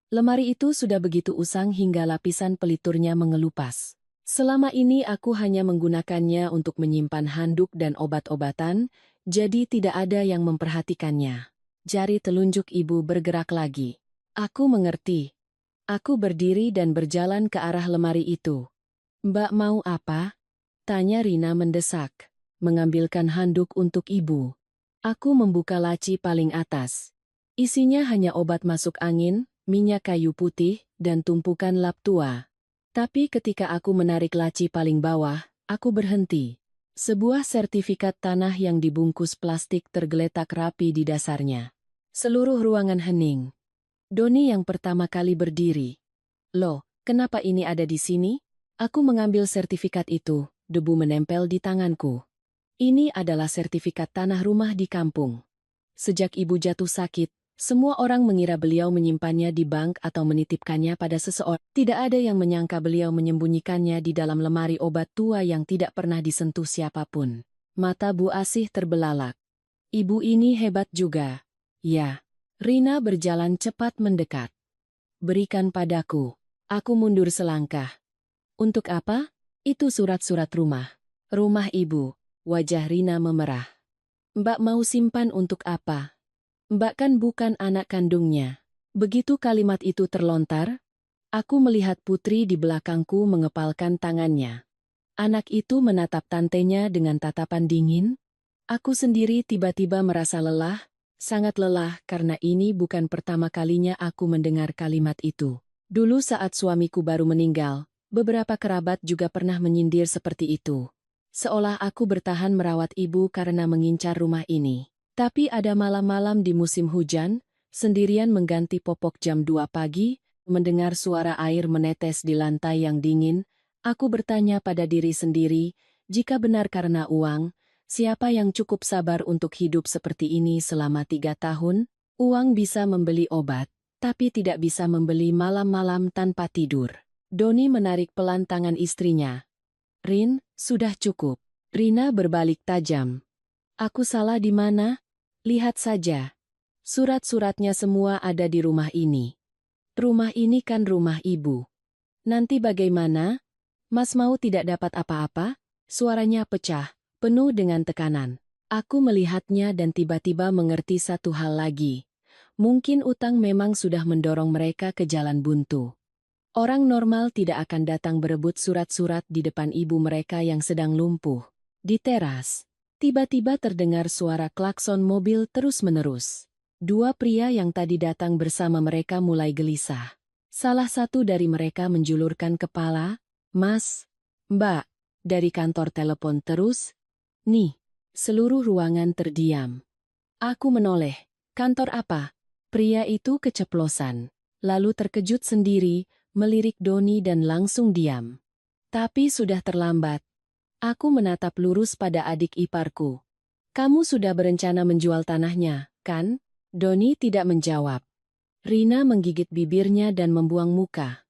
Lemari itu sudah begitu usang hingga lapisan peliturnya mengelupas. Selama ini aku hanya menggunakannya untuk menyimpan handuk dan obat-obatan, jadi tidak ada yang memperhatikannya. Jari telunjuk ibu bergerak lagi. Aku mengerti. Aku berdiri dan berjalan ke arah lemari itu. "Mbak mau apa?" tanya Rina mendesak. Mengambilkan handuk untuk ibu. Aku membuka laci paling atas. Isinya hanya obat masuk angin, minyak kayu putih, dan tumpukan lap tua. Tapi ketika aku menarik laci paling bawah, aku berhenti. Sebuah sertifikat tanah yang dibungkus plastik tergeletak rapi di dasarnya. Seluruh ruangan hening. Doni yang pertama kali berdiri. Loh, kenapa ini ada di sini? Aku mengambil sertifikat itu, debu menempel di tanganku. Ini adalah sertifikat tanah rumah di kampung. Sejak ibu jatuh sakit, semua orang mengira beliau menyimpannya di bank atau menitipkannya pada seseorang. Tidak ada yang menyangka beliau menyembunyikannya di dalam lemari obat tua yang tidak pernah disentuh siapapun. Mata Bu Asih terbelalak. Ibu ini hebat juga. Ya. Rina berjalan cepat mendekat. Berikan padaku. Aku mundur selangkah. Untuk apa? Itu surat-surat rumah. Rumah ibu. Wajah Rina memerah. Mbak mau simpan untuk apa? Mbak kan bukan anak kandungnya. Begitu kalimat itu terlontar, aku melihat Putri di belakangku mengepalkan tangannya. Anak itu menatap tantenya dengan tatapan dingin. Aku sendiri tiba-tiba merasa lelah, sangat lelah karena ini bukan pertama kalinya aku mendengar kalimat itu. Dulu saat suamiku baru meninggal, beberapa kerabat juga pernah menyindir seperti itu. Seolah aku bertahan merawat ibu karena mengincar rumah ini. Tapi ada malam-malam di musim hujan, sendirian mengganti popok jam 2 pagi, mendengar suara air menetes di lantai yang dingin, aku bertanya pada diri sendiri, jika benar karena uang, siapa yang cukup sabar untuk hidup seperti ini selama 3 tahun? Uang bisa membeli obat, tapi tidak bisa membeli malam-malam tanpa tidur. Doni menarik pelan tangan istrinya. Rin, sudah cukup. Rina berbalik tajam. Aku salah di mana? Lihat saja. Surat-suratnya semua ada di rumah ini. Rumah ini kan rumah ibu. Nanti bagaimana? Mas mau tidak dapat apa-apa? Suaranya pecah, penuh dengan tekanan. Aku melihatnya dan tiba-tiba mengerti satu hal lagi. Mungkin utang memang sudah mendorong mereka ke jalan buntu. Orang normal tidak akan datang berebut surat-surat di depan ibu mereka yang sedang lumpuh. Di teras, tiba-tiba terdengar suara klakson mobil terus-menerus. Dua pria yang tadi datang bersama mereka mulai gelisah. Salah satu dari mereka menjulurkan kepala, "Mas, Mbak, dari kantor telepon terus?" Nih, seluruh ruangan terdiam. Aku menoleh. "Kantor apa?" Pria itu keceplosan. Lalu terkejut sendiri, melirik Doni dan langsung diam. Tapi sudah terlambat. Aku menatap lurus pada adik iparku. "Kamu sudah berencana menjual tanahnya, kan?" Doni tidak menjawab. Rina menggigit bibirnya dan membuang muka.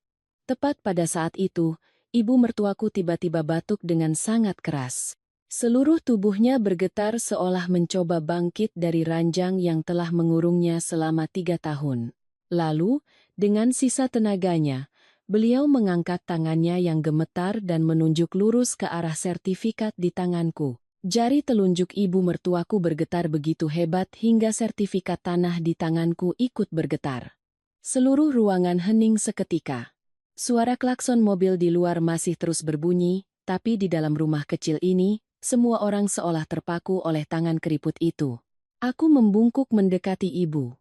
Tepat pada saat itu, ibu mertuaku tiba-tiba batuk dengan sangat keras. Seluruh tubuhnya bergetar seolah mencoba bangkit dari ranjang yang telah mengurungnya selama 3 tahun. Lalu, dengan sisa tenaganya, beliau mengangkat tangannya yang gemetar dan menunjuk lurus ke arah sertifikat di tanganku. Jari telunjuk ibu mertuaku bergetar begitu hebat hingga sertifikat tanah di tanganku ikut bergetar. Seluruh ruangan hening seketika. Suara klakson mobil di luar masih terus berbunyi, tapi di dalam rumah kecil ini, semua orang seolah terpaku oleh tangan keriput itu. Aku membungkuk mendekati ibu.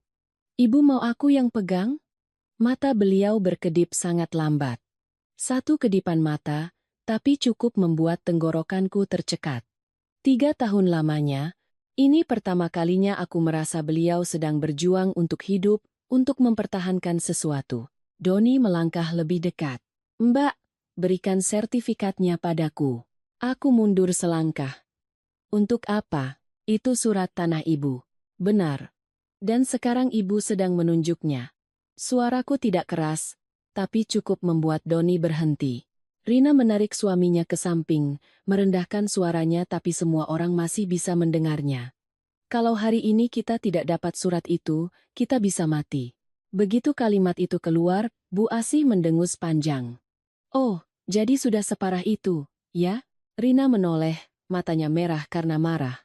"Ibu mau aku yang pegang?" Mata beliau berkedip sangat lambat. Satu kedipan mata, tapi cukup membuat tenggorokanku tercekat. 3 tahun lamanya, ini pertama kalinya aku merasa beliau sedang berjuang untuk hidup, untuk mempertahankan sesuatu. Doni melangkah lebih dekat. "Mbak, berikan sertifikatnya padaku." Aku mundur selangkah. "Untuk apa? Itu surat tanah ibu." "Benar. Dan sekarang ibu sedang menunjuknya." Suaraku tidak keras, tapi cukup membuat Doni berhenti. Rina menarik suaminya ke samping, merendahkan suaranya tapi semua orang masih bisa mendengarnya. "Kalau hari ini kita tidak dapat surat itu, kita bisa mati." Begitu kalimat itu keluar, Bu Asih mendengus panjang. "Oh, jadi sudah separah itu, ya?" Rina menoleh, matanya merah karena marah.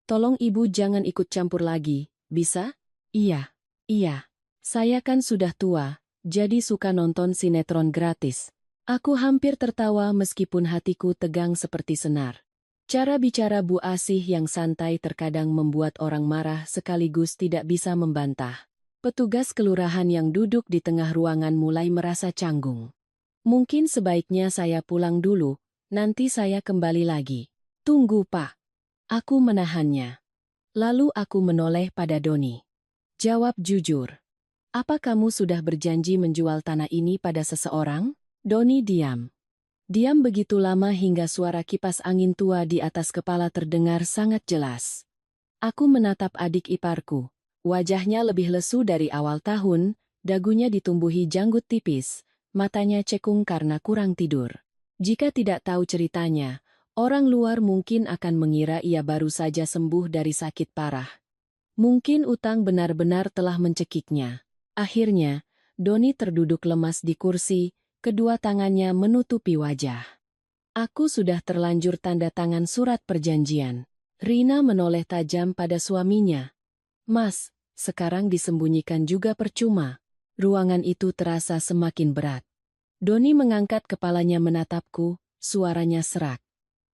"Tolong ibu jangan ikut campur lagi, bisa?" "Iya, iya. Saya kan sudah tua, jadi suka nonton sinetron gratis." Aku hampir tertawa meskipun hatiku tegang seperti senar. Cara bicara Bu Asih yang santai terkadang membuat orang marah sekaligus tidak bisa membantah. Petugas kelurahan yang duduk di tengah ruangan mulai merasa canggung. "Mungkin sebaiknya saya pulang dulu, nanti saya kembali lagi." "Tunggu, Pak." Aku menahannya. Lalu aku menoleh pada Doni. "Jawab jujur. Apa kamu sudah berjanji menjual tanah ini pada seseorang? Doni diam. Diam begitu lama hingga suara kipas angin tua di atas kepala terdengar sangat jelas. Aku menatap adik iparku. Wajahnya lebih lesu dari awal tahun, dagunya ditumbuhi janggut tipis, matanya cekung karena kurang tidur. Jika tidak tahu ceritanya, orang luar mungkin akan mengira ia baru saja sembuh dari sakit parah. Mungkin utang benar-benar telah mencekiknya. Akhirnya, Doni terduduk lemas di kursi, kedua tangannya menutupi wajah. Aku sudah terlanjur tanda tangan surat perjanjian. Rina menoleh tajam pada suaminya. Mas, sekarang disembunyikan juga percuma. Ruangan itu terasa semakin berat. Doni mengangkat kepalanya menatapku, suaranya serak.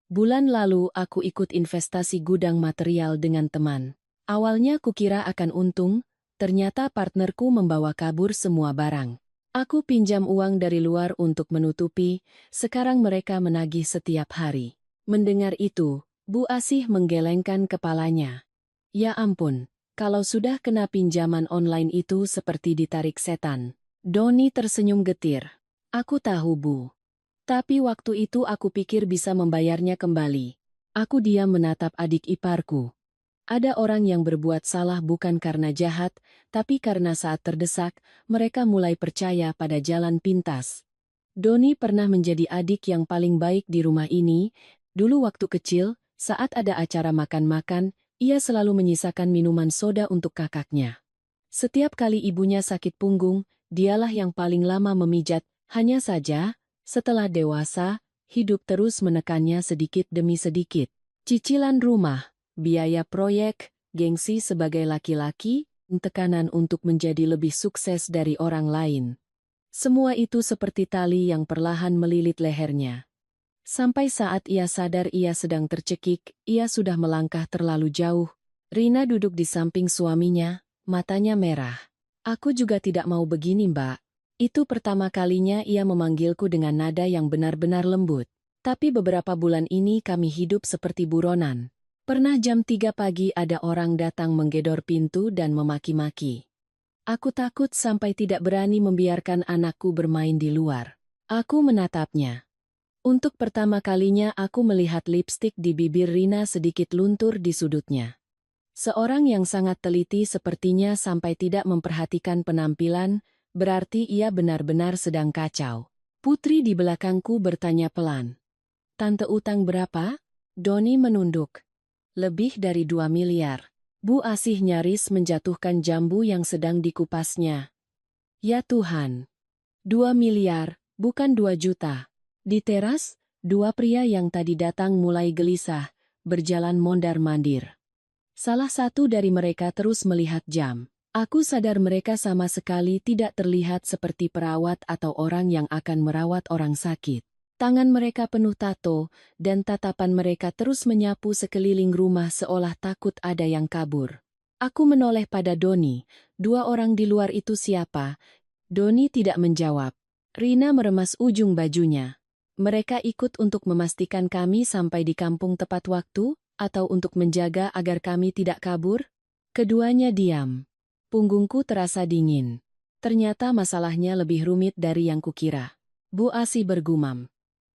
Bulan lalu aku ikut investasi gudang material dengan teman. Awalnya kukira akan untung, ternyata partnerku membawa kabur semua barang. Aku pinjam uang dari luar untuk menutupi, sekarang mereka menagih setiap hari. Mendengar itu, Bu Asih menggelengkan kepalanya. Ya ampun, kalau sudah kena pinjaman online itu seperti ditarik setan. Doni tersenyum getir. Aku tahu, Bu. Tapi waktu itu aku pikir bisa membayarnya kembali. Aku diam menatap adik iparku. Ada orang yang berbuat salah bukan karena jahat, tapi karena saat terdesak, mereka mulai percaya pada jalan pintas. Doni pernah menjadi adik yang paling baik di rumah ini. Dulu waktu kecil, saat ada acara makan-makan, ia selalu menyisakan minuman soda untuk kakaknya. Setiap kali ibunya sakit punggung, dialah yang paling lama memijat. Hanya saja, setelah dewasa, hidup terus menekannya sedikit demi sedikit. Cicilan rumah, biaya proyek, gengsi sebagai laki-laki, tekanan untuk menjadi lebih sukses dari orang lain. Semua itu seperti tali yang perlahan melilit lehernya. Sampai saat ia sadar ia sedang tercekik, ia sudah melangkah terlalu jauh. Rina duduk di samping suaminya, matanya merah. Aku juga tidak mau begini, Mbak. Itu pertama kalinya ia memanggilku dengan nada yang benar-benar lembut. Tapi beberapa bulan ini kami hidup seperti buronan. Pernah jam 3 pagi ada orang datang menggedor pintu dan memaki-maki. Aku takut sampai tidak berani membiarkan anakku bermain di luar. Aku menatapnya. Untuk pertama kalinya aku melihat lipstik di bibir Rina sedikit luntur di sudutnya. Seorang yang sangat teliti sepertinya sampai tidak memperhatikan penampilan, berarti ia benar-benar sedang kacau. Putri di belakangku bertanya pelan. Tante utang berapa? Doni menunduk. Lebih dari 2 miliar. Bu Asih nyaris menjatuhkan jambu yang sedang dikupasnya. Ya Tuhan. 2 miliar, bukan 2 juta. Di teras, dua pria yang tadi datang mulai gelisah, berjalan mondar-mandir. Salah satu dari mereka terus melihat jam. Aku sadar mereka sama sekali tidak terlihat seperti perawat atau orang yang akan merawat orang sakit. Tangan mereka penuh tato, dan tatapan mereka terus menyapu sekeliling rumah seolah takut ada yang kabur. Aku menoleh pada Doni. Dua orang di luar itu siapa? Doni tidak menjawab. Rina meremas ujung bajunya. Mereka ikut untuk memastikan kami sampai di kampung tepat waktu, atau untuk menjaga agar kami tidak kabur? Keduanya diam. Punggungku terasa dingin. Ternyata masalahnya lebih rumit dari yang kukira. Bu Asih bergumam.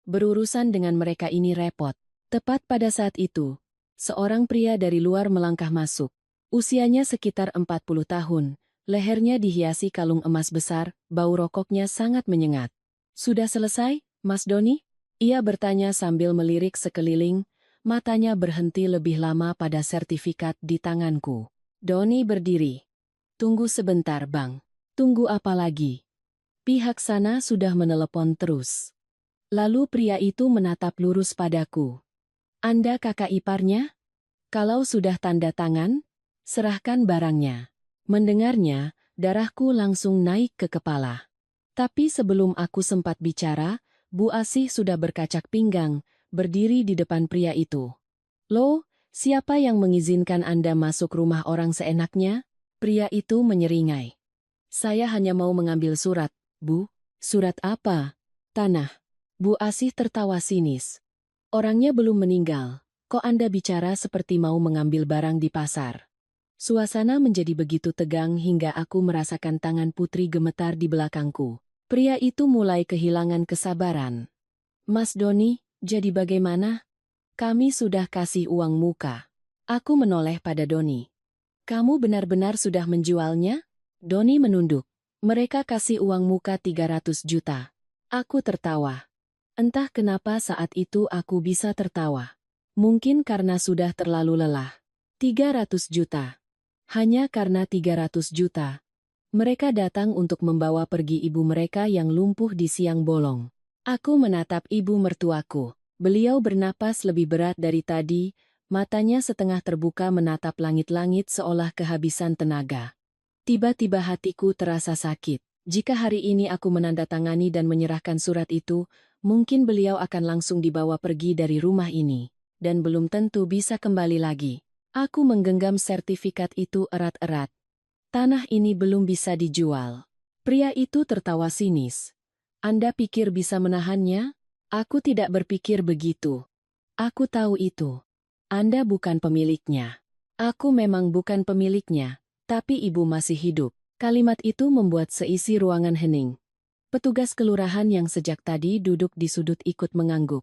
Berurusan dengan mereka ini repot. Tepat pada saat itu, seorang pria dari luar melangkah masuk. Usianya sekitar 40 tahun, lehernya dihiasi kalung emas besar, bau rokoknya sangat menyengat. Sudah selesai, Mas Doni? Ia bertanya sambil melirik sekeliling, matanya berhenti lebih lama pada sertifikat di tanganku. Doni berdiri. Tunggu sebentar, Bang. Tunggu apa lagi? Pihak sana sudah menelepon terus. Lalu pria itu menatap lurus padaku. Anda kakak iparnya? Kalau sudah tanda tangan, serahkan barangnya. Mendengarnya, darahku langsung naik ke kepala. Tapi sebelum aku sempat bicara, Bu Asih sudah berkacak pinggang, berdiri di depan pria itu. Loh, siapa yang mengizinkan Anda masuk rumah orang seenaknya? Pria itu menyeringai. Saya hanya mau mengambil surat, Bu. Surat apa? Tanah. Bu Asih tertawa sinis. Orangnya belum meninggal, kok Anda bicara seperti mau mengambil barang di pasar? Suasana menjadi begitu tegang hingga aku merasakan tangan putri gemetar di belakangku. Pria itu mulai kehilangan kesabaran. Mas Doni, jadi bagaimana? Kami sudah kasih uang muka. Aku menoleh pada Doni. Kamu benar-benar sudah menjualnya? Doni menunduk. Mereka kasih uang muka 300 juta. Aku tertawa. Entah kenapa saat itu aku bisa tertawa. Mungkin karena sudah terlalu lelah. 300 juta. Hanya karena 300 juta. Mereka datang untuk membawa pergi ibu mereka yang lumpuh di siang bolong. Aku menatap ibu mertuaku. Beliau bernapas lebih berat dari tadi, matanya setengah terbuka menatap langit-langit seolah kehabisan tenaga. Tiba-tiba hatiku terasa sakit. Jika hari ini aku menandatangani dan menyerahkan surat itu, mungkin beliau akan langsung dibawa pergi dari rumah ini. Dan belum tentu bisa kembali lagi. Aku menggenggam sertifikat itu erat-erat. Tanah ini belum bisa dijual. Pria itu tertawa sinis. Anda pikir bisa menahannya? Aku tidak berpikir begitu. Aku tahu itu. Anda bukan pemiliknya. Aku memang bukan pemiliknya, tapi ibu masih hidup. Kalimat itu membuat seisi ruangan hening. Petugas kelurahan yang sejak tadi duduk di sudut ikut mengangguk.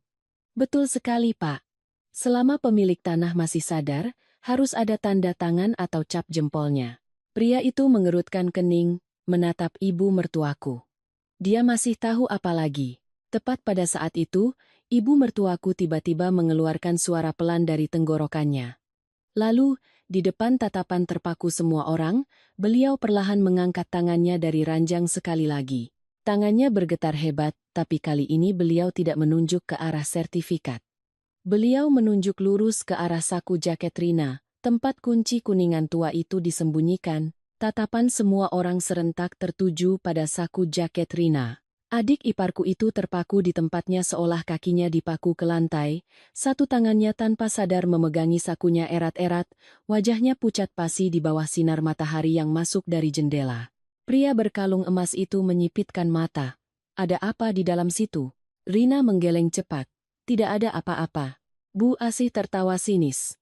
Betul sekali, Pak. Selama pemilik tanah masih sadar, harus ada tanda tangan atau cap jempolnya. Pria itu mengerutkan kening, menatap ibu mertuaku. Dia masih tahu apa lagi. Tepat pada saat itu, ibu mertuaku tiba-tiba mengeluarkan suara pelan dari tenggorokannya. Lalu, di depan tatapan terpaku semua orang, beliau perlahan mengangkat tangannya dari ranjang sekali lagi. Tangannya bergetar hebat, tapi kali ini beliau tidak menunjuk ke arah sertifikat. Beliau menunjuk lurus ke arah saku jaket Rina. Tempat kunci kuningan tua itu disembunyikan, tatapan semua orang serentak tertuju pada saku jaket Rina. Adik iparku itu terpaku di tempatnya seolah kakinya dipaku ke lantai, satu tangannya tanpa sadar memegangi sakunya erat-erat, wajahnya pucat pasi di bawah sinar matahari yang masuk dari jendela. Pria berkalung emas itu menyipitkan mata. Ada apa di dalam situ? Rina menggeleng cepat. Tidak ada apa-apa. Bu Asih tertawa sinis.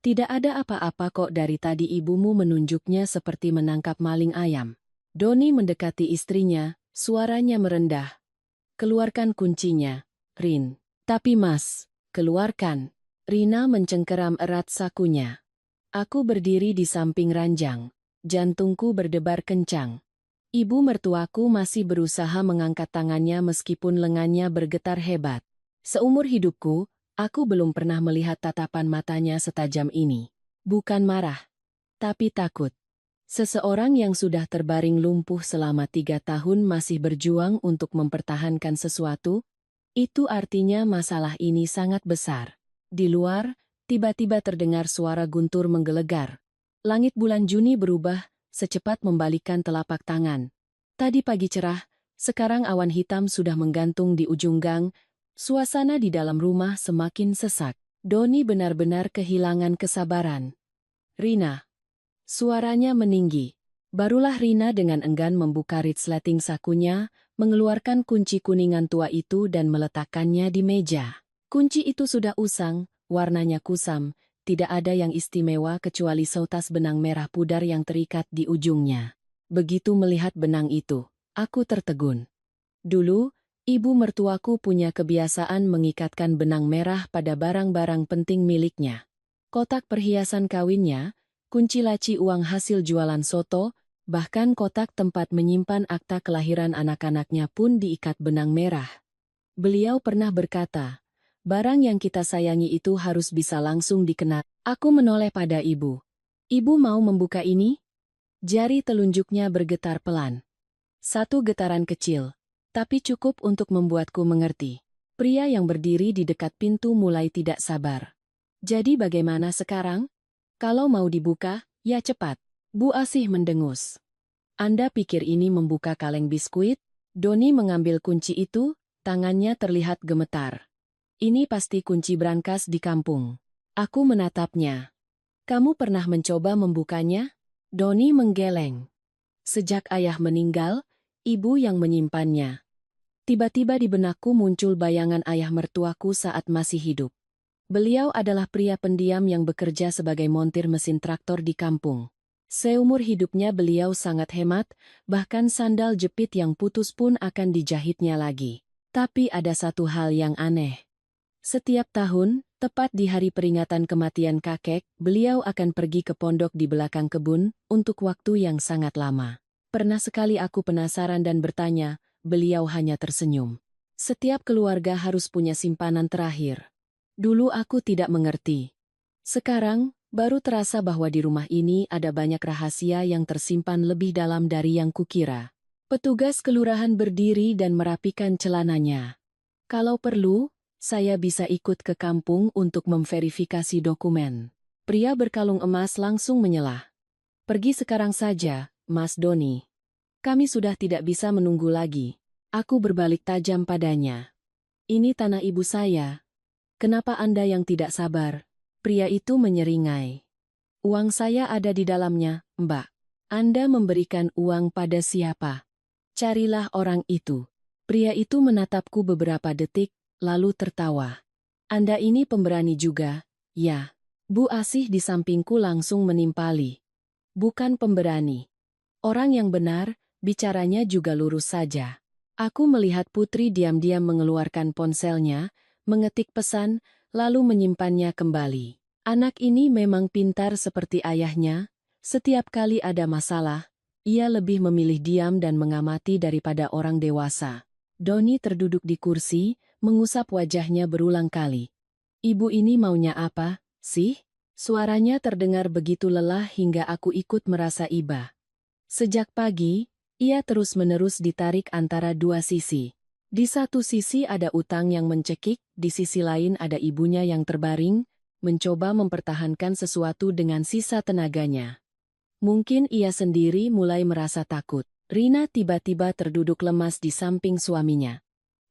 Tidak ada apa-apa kok, dari tadi ibumu menunjuknya seperti menangkap maling ayam. Doni mendekati istrinya, suaranya merendah. Keluarkan kuncinya, Rin. Tapi Mas, keluarkan. Rina mencengkeram erat sakunya. Aku berdiri di samping ranjang. Jantungku berdebar kencang. Ibu mertuaku masih berusaha mengangkat tangannya meskipun lengannya bergetar hebat. Seumur hidupku, aku belum pernah melihat tatapan matanya setajam ini. Bukan marah, tapi takut. Seseorang yang sudah terbaring lumpuh selama 3 tahun masih berjuang untuk mempertahankan sesuatu, itu artinya masalah ini sangat besar. Di luar, tiba-tiba terdengar suara guntur menggelegar. Langit bulan Juni berubah, secepat membalikkan telapak tangan. Tadi pagi cerah, sekarang awan hitam sudah menggantung di ujung gang. Suasana di dalam rumah semakin sesak. Doni benar-benar kehilangan kesabaran. Rina. Suaranya meninggi. Barulah Rina dengan enggan membuka resleting sakunya, mengeluarkan kunci kuningan tua itu dan meletakkannya di meja. Kunci itu sudah usang, warnanya kusam, tidak ada yang istimewa kecuali seutas benang merah pudar yang terikat di ujungnya. Begitu melihat benang itu, aku tertegun. Dulu, ibu mertuaku punya kebiasaan mengikatkan benang merah pada barang-barang penting miliknya. Kotak perhiasan kawinnya, kunci laci uang hasil jualan soto, bahkan kotak tempat menyimpan akta kelahiran anak-anaknya pun diikat benang merah. Beliau pernah berkata, barang yang kita sayangi itu harus bisa langsung dikenal. Aku menoleh pada ibu. Ibu mau membuka ini? Jari telunjuknya bergetar pelan. Satu getaran kecil. Tapi cukup untuk membuatku mengerti. Pria yang berdiri di dekat pintu mulai tidak sabar. Jadi bagaimana sekarang? Kalau mau dibuka, ya cepat. Bu Asih mendengus. Anda pikir ini membuka kaleng biskuit? Doni mengambil kunci itu, tangannya terlihat gemetar. Ini pasti kunci brankas di kampung. Aku menatapnya. Kamu pernah mencoba membukanya? Doni menggeleng. Sejak ayah meninggal, ibu yang menyimpannya. Tiba-tiba di benakku muncul bayangan ayah mertuaku saat masih hidup. Beliau adalah pria pendiam yang bekerja sebagai montir mesin traktor di kampung. Seumur hidupnya beliau sangat hemat, bahkan sandal jepit yang putus pun akan dijahitnya lagi. Tapi ada satu hal yang aneh. Setiap tahun, tepat di hari peringatan kematian kakek, beliau akan pergi ke pondok di belakang kebun untuk waktu yang sangat lama. Pernah sekali aku penasaran dan bertanya, beliau hanya tersenyum. Setiap keluarga harus punya simpanan terakhir. Dulu aku tidak mengerti. Sekarang, baru terasa bahwa di rumah ini ada banyak rahasia yang tersimpan lebih dalam dari yang kukira. Petugas kelurahan berdiri dan merapikan celananya. Kalau perlu, saya bisa ikut ke kampung untuk memverifikasi dokumen. Pria berkalung emas langsung menyelah. Pergi sekarang saja, Mas Doni. Kami sudah tidak bisa menunggu lagi. Aku berbalik tajam padanya. Ini tanah ibu saya. Kenapa Anda yang tidak sabar? Pria itu menyeringai. Uang saya ada di dalamnya, Mbak. Anda memberikan uang pada siapa? Carilah orang itu. Pria itu menatapku beberapa detik, lalu tertawa. Anda ini pemberani juga, ya. Bu Asih di sampingku langsung menimpali. Bukan pemberani. Orang yang benar, bicaranya juga lurus saja. Aku melihat Putri diam-diam mengeluarkan ponselnya, mengetik pesan, lalu menyimpannya kembali. Anak ini memang pintar seperti ayahnya. Setiap kali ada masalah, ia lebih memilih diam dan mengamati daripada orang dewasa. Doni terduduk di kursi, mengusap wajahnya berulang kali. Ibu ini maunya apa, sih? Suaranya terdengar begitu lelah hingga aku ikut merasa iba. Sejak pagi, ia terus-menerus ditarik antara dua sisi. Di satu sisi ada utang yang mencekik, di sisi lain ada ibunya yang terbaring, mencoba mempertahankan sesuatu dengan sisa tenaganya. Mungkin ia sendiri mulai merasa takut. Rina tiba-tiba terduduk lemas di samping suaminya.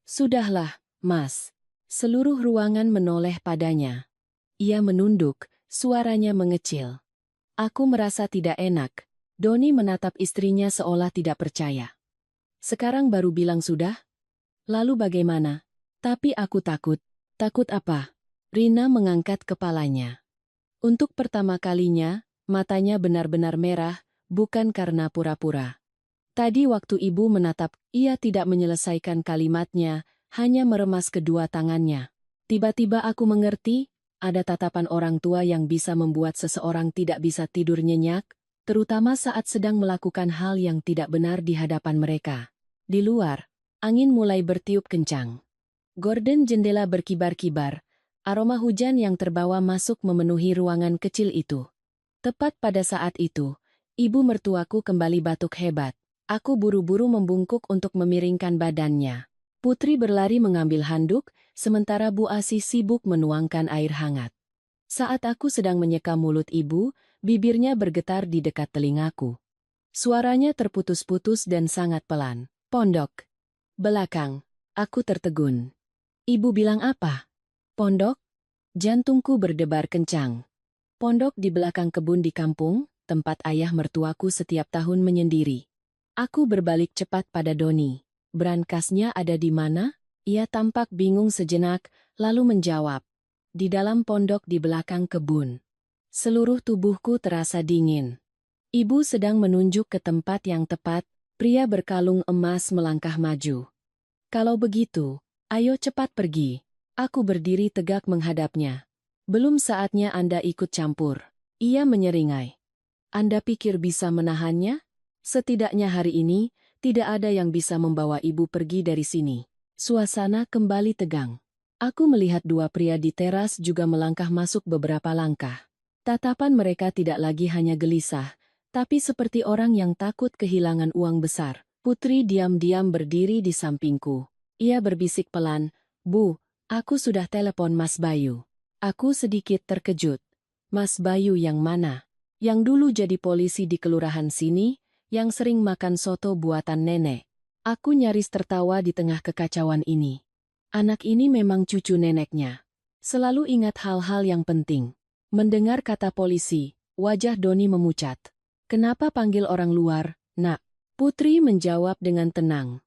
Sudahlah, Mas. Seluruh ruangan menoleh padanya. Ia menunduk, suaranya mengecil. Aku merasa tidak enak. Doni menatap istrinya seolah tidak percaya. Sekarang baru bilang sudah? Lalu bagaimana? Tapi aku takut. Takut apa? Rina mengangkat kepalanya. Untuk pertama kalinya, matanya benar-benar merah, bukan karena pura-pura. Tadi waktu ibu menatap, ia tidak menyelesaikan kalimatnya, hanya meremas kedua tangannya. Tiba-tiba aku mengerti, ada tatapan orang tua yang bisa membuat seseorang tidak bisa tidur nyenyak, terutama saat sedang melakukan hal yang tidak benar di hadapan mereka. Di luar, angin mulai bertiup kencang. Gorden jendela berkibar-kibar, aroma hujan yang terbawa masuk memenuhi ruangan kecil itu. Tepat pada saat itu, ibu mertuaku kembali batuk hebat. Aku buru-buru membungkuk untuk memiringkan badannya. Putri berlari mengambil handuk, sementara Bu Asih sibuk menuangkan air hangat. Saat aku sedang menyeka mulut ibu, bibirnya bergetar di dekat telingaku. Suaranya terputus-putus dan sangat pelan. Pondok. Belakang. Aku tertegun. Ibu bilang apa? Pondok? Jantungku berdebar kencang. Pondok di belakang kebun di kampung, tempat ayah mertuaku setiap tahun menyendiri. Aku berbalik cepat pada Doni. Berangkasnya ada di mana? Ia tampak bingung sejenak, lalu menjawab. Di dalam pondok di belakang kebun. Seluruh tubuhku terasa dingin. Ibu sedang menunjuk ke tempat yang tepat, pria berkalung emas melangkah maju. Kalau begitu, ayo cepat pergi. Aku berdiri tegak menghadapnya. Belum saatnya Anda ikut campur. Ia menyeringai. Anda pikir bisa menahannya? Setidaknya hari ini, tidak ada yang bisa membawa ibu pergi dari sini. Suasana kembali tegang. Aku melihat dua pria di teras juga melangkah masuk beberapa langkah. Tatapan mereka tidak lagi hanya gelisah, tapi seperti orang yang takut kehilangan uang besar. Putri diam-diam berdiri di sampingku. Ia berbisik pelan, Bu, aku sudah telepon Mas Bayu. Aku sedikit terkejut. Mas Bayu yang mana? Yang dulu jadi polisi di kelurahan sini, yang sering makan soto buatan nenek. Aku nyaris tertawa di tengah kekacauan ini. Anak ini memang cucu neneknya. Selalu ingat hal-hal yang penting. Mendengar kata polisi, wajah Doni memucat. Kenapa panggil orang luar, Nak? Putri menjawab dengan tenang.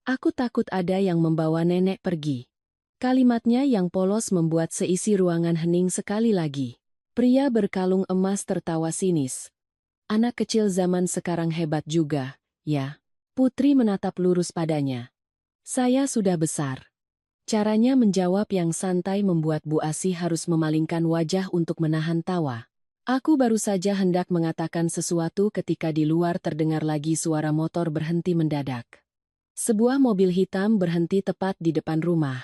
Aku takut ada yang membawa nenek pergi. Kalimatnya yang polos membuat seisi ruangan hening sekali lagi. Pria berkalung emas tertawa sinis. Anak kecil zaman sekarang hebat juga, ya. Putri menatap lurus padanya. Saya sudah besar. Caranya menjawab yang santai membuat Bu Asih harus memalingkan wajah untuk menahan tawa. Aku baru saja hendak mengatakan sesuatu ketika di luar terdengar lagi suara motor berhenti mendadak. Sebuah mobil hitam berhenti tepat di depan rumah.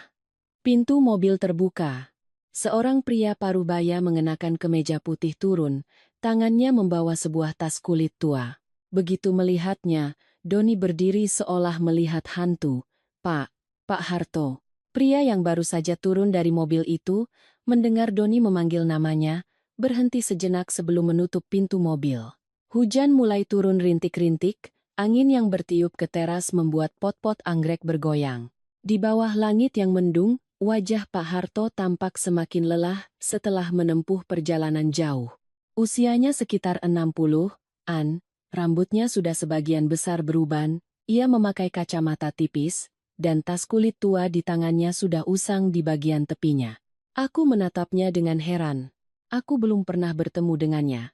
Pintu mobil terbuka. Seorang pria parubaya mengenakan kemeja putih turun, tangannya membawa sebuah tas kulit tua. Begitu melihatnya, Doni berdiri seolah melihat hantu. Pak Harto. Pria yang baru saja turun dari mobil itu, mendengar Doni memanggil namanya, berhenti sejenak sebelum menutup pintu mobil. Hujan mulai turun rintik-rintik, angin yang bertiup ke teras membuat pot-pot anggrek bergoyang. Di bawah langit yang mendung, wajah Pak Harto tampak semakin lelah setelah menempuh perjalanan jauh. Usianya sekitar 60-an, rambutnya sudah sebagian besar beruban, ia memakai kacamata tipis, dan tas kulit tua di tangannya sudah usang di bagian tepinya. Aku menatapnya dengan heran. Aku belum pernah bertemu dengannya.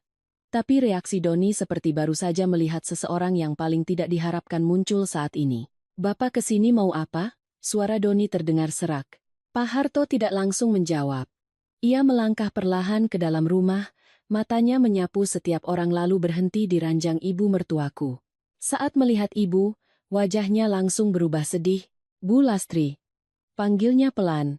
Tapi reaksi Doni seperti baru saja melihat seseorang yang paling tidak diharapkan muncul saat ini. "Bapak kesini mau apa?" Suara Doni terdengar serak. Pak Harto tidak langsung menjawab. Ia melangkah perlahan ke dalam rumah, matanya menyapu setiap orang lalu berhenti di ranjang ibu mertuaku. Saat melihat ibu, wajahnya langsung berubah sedih. "Bu Lastri," panggilnya pelan,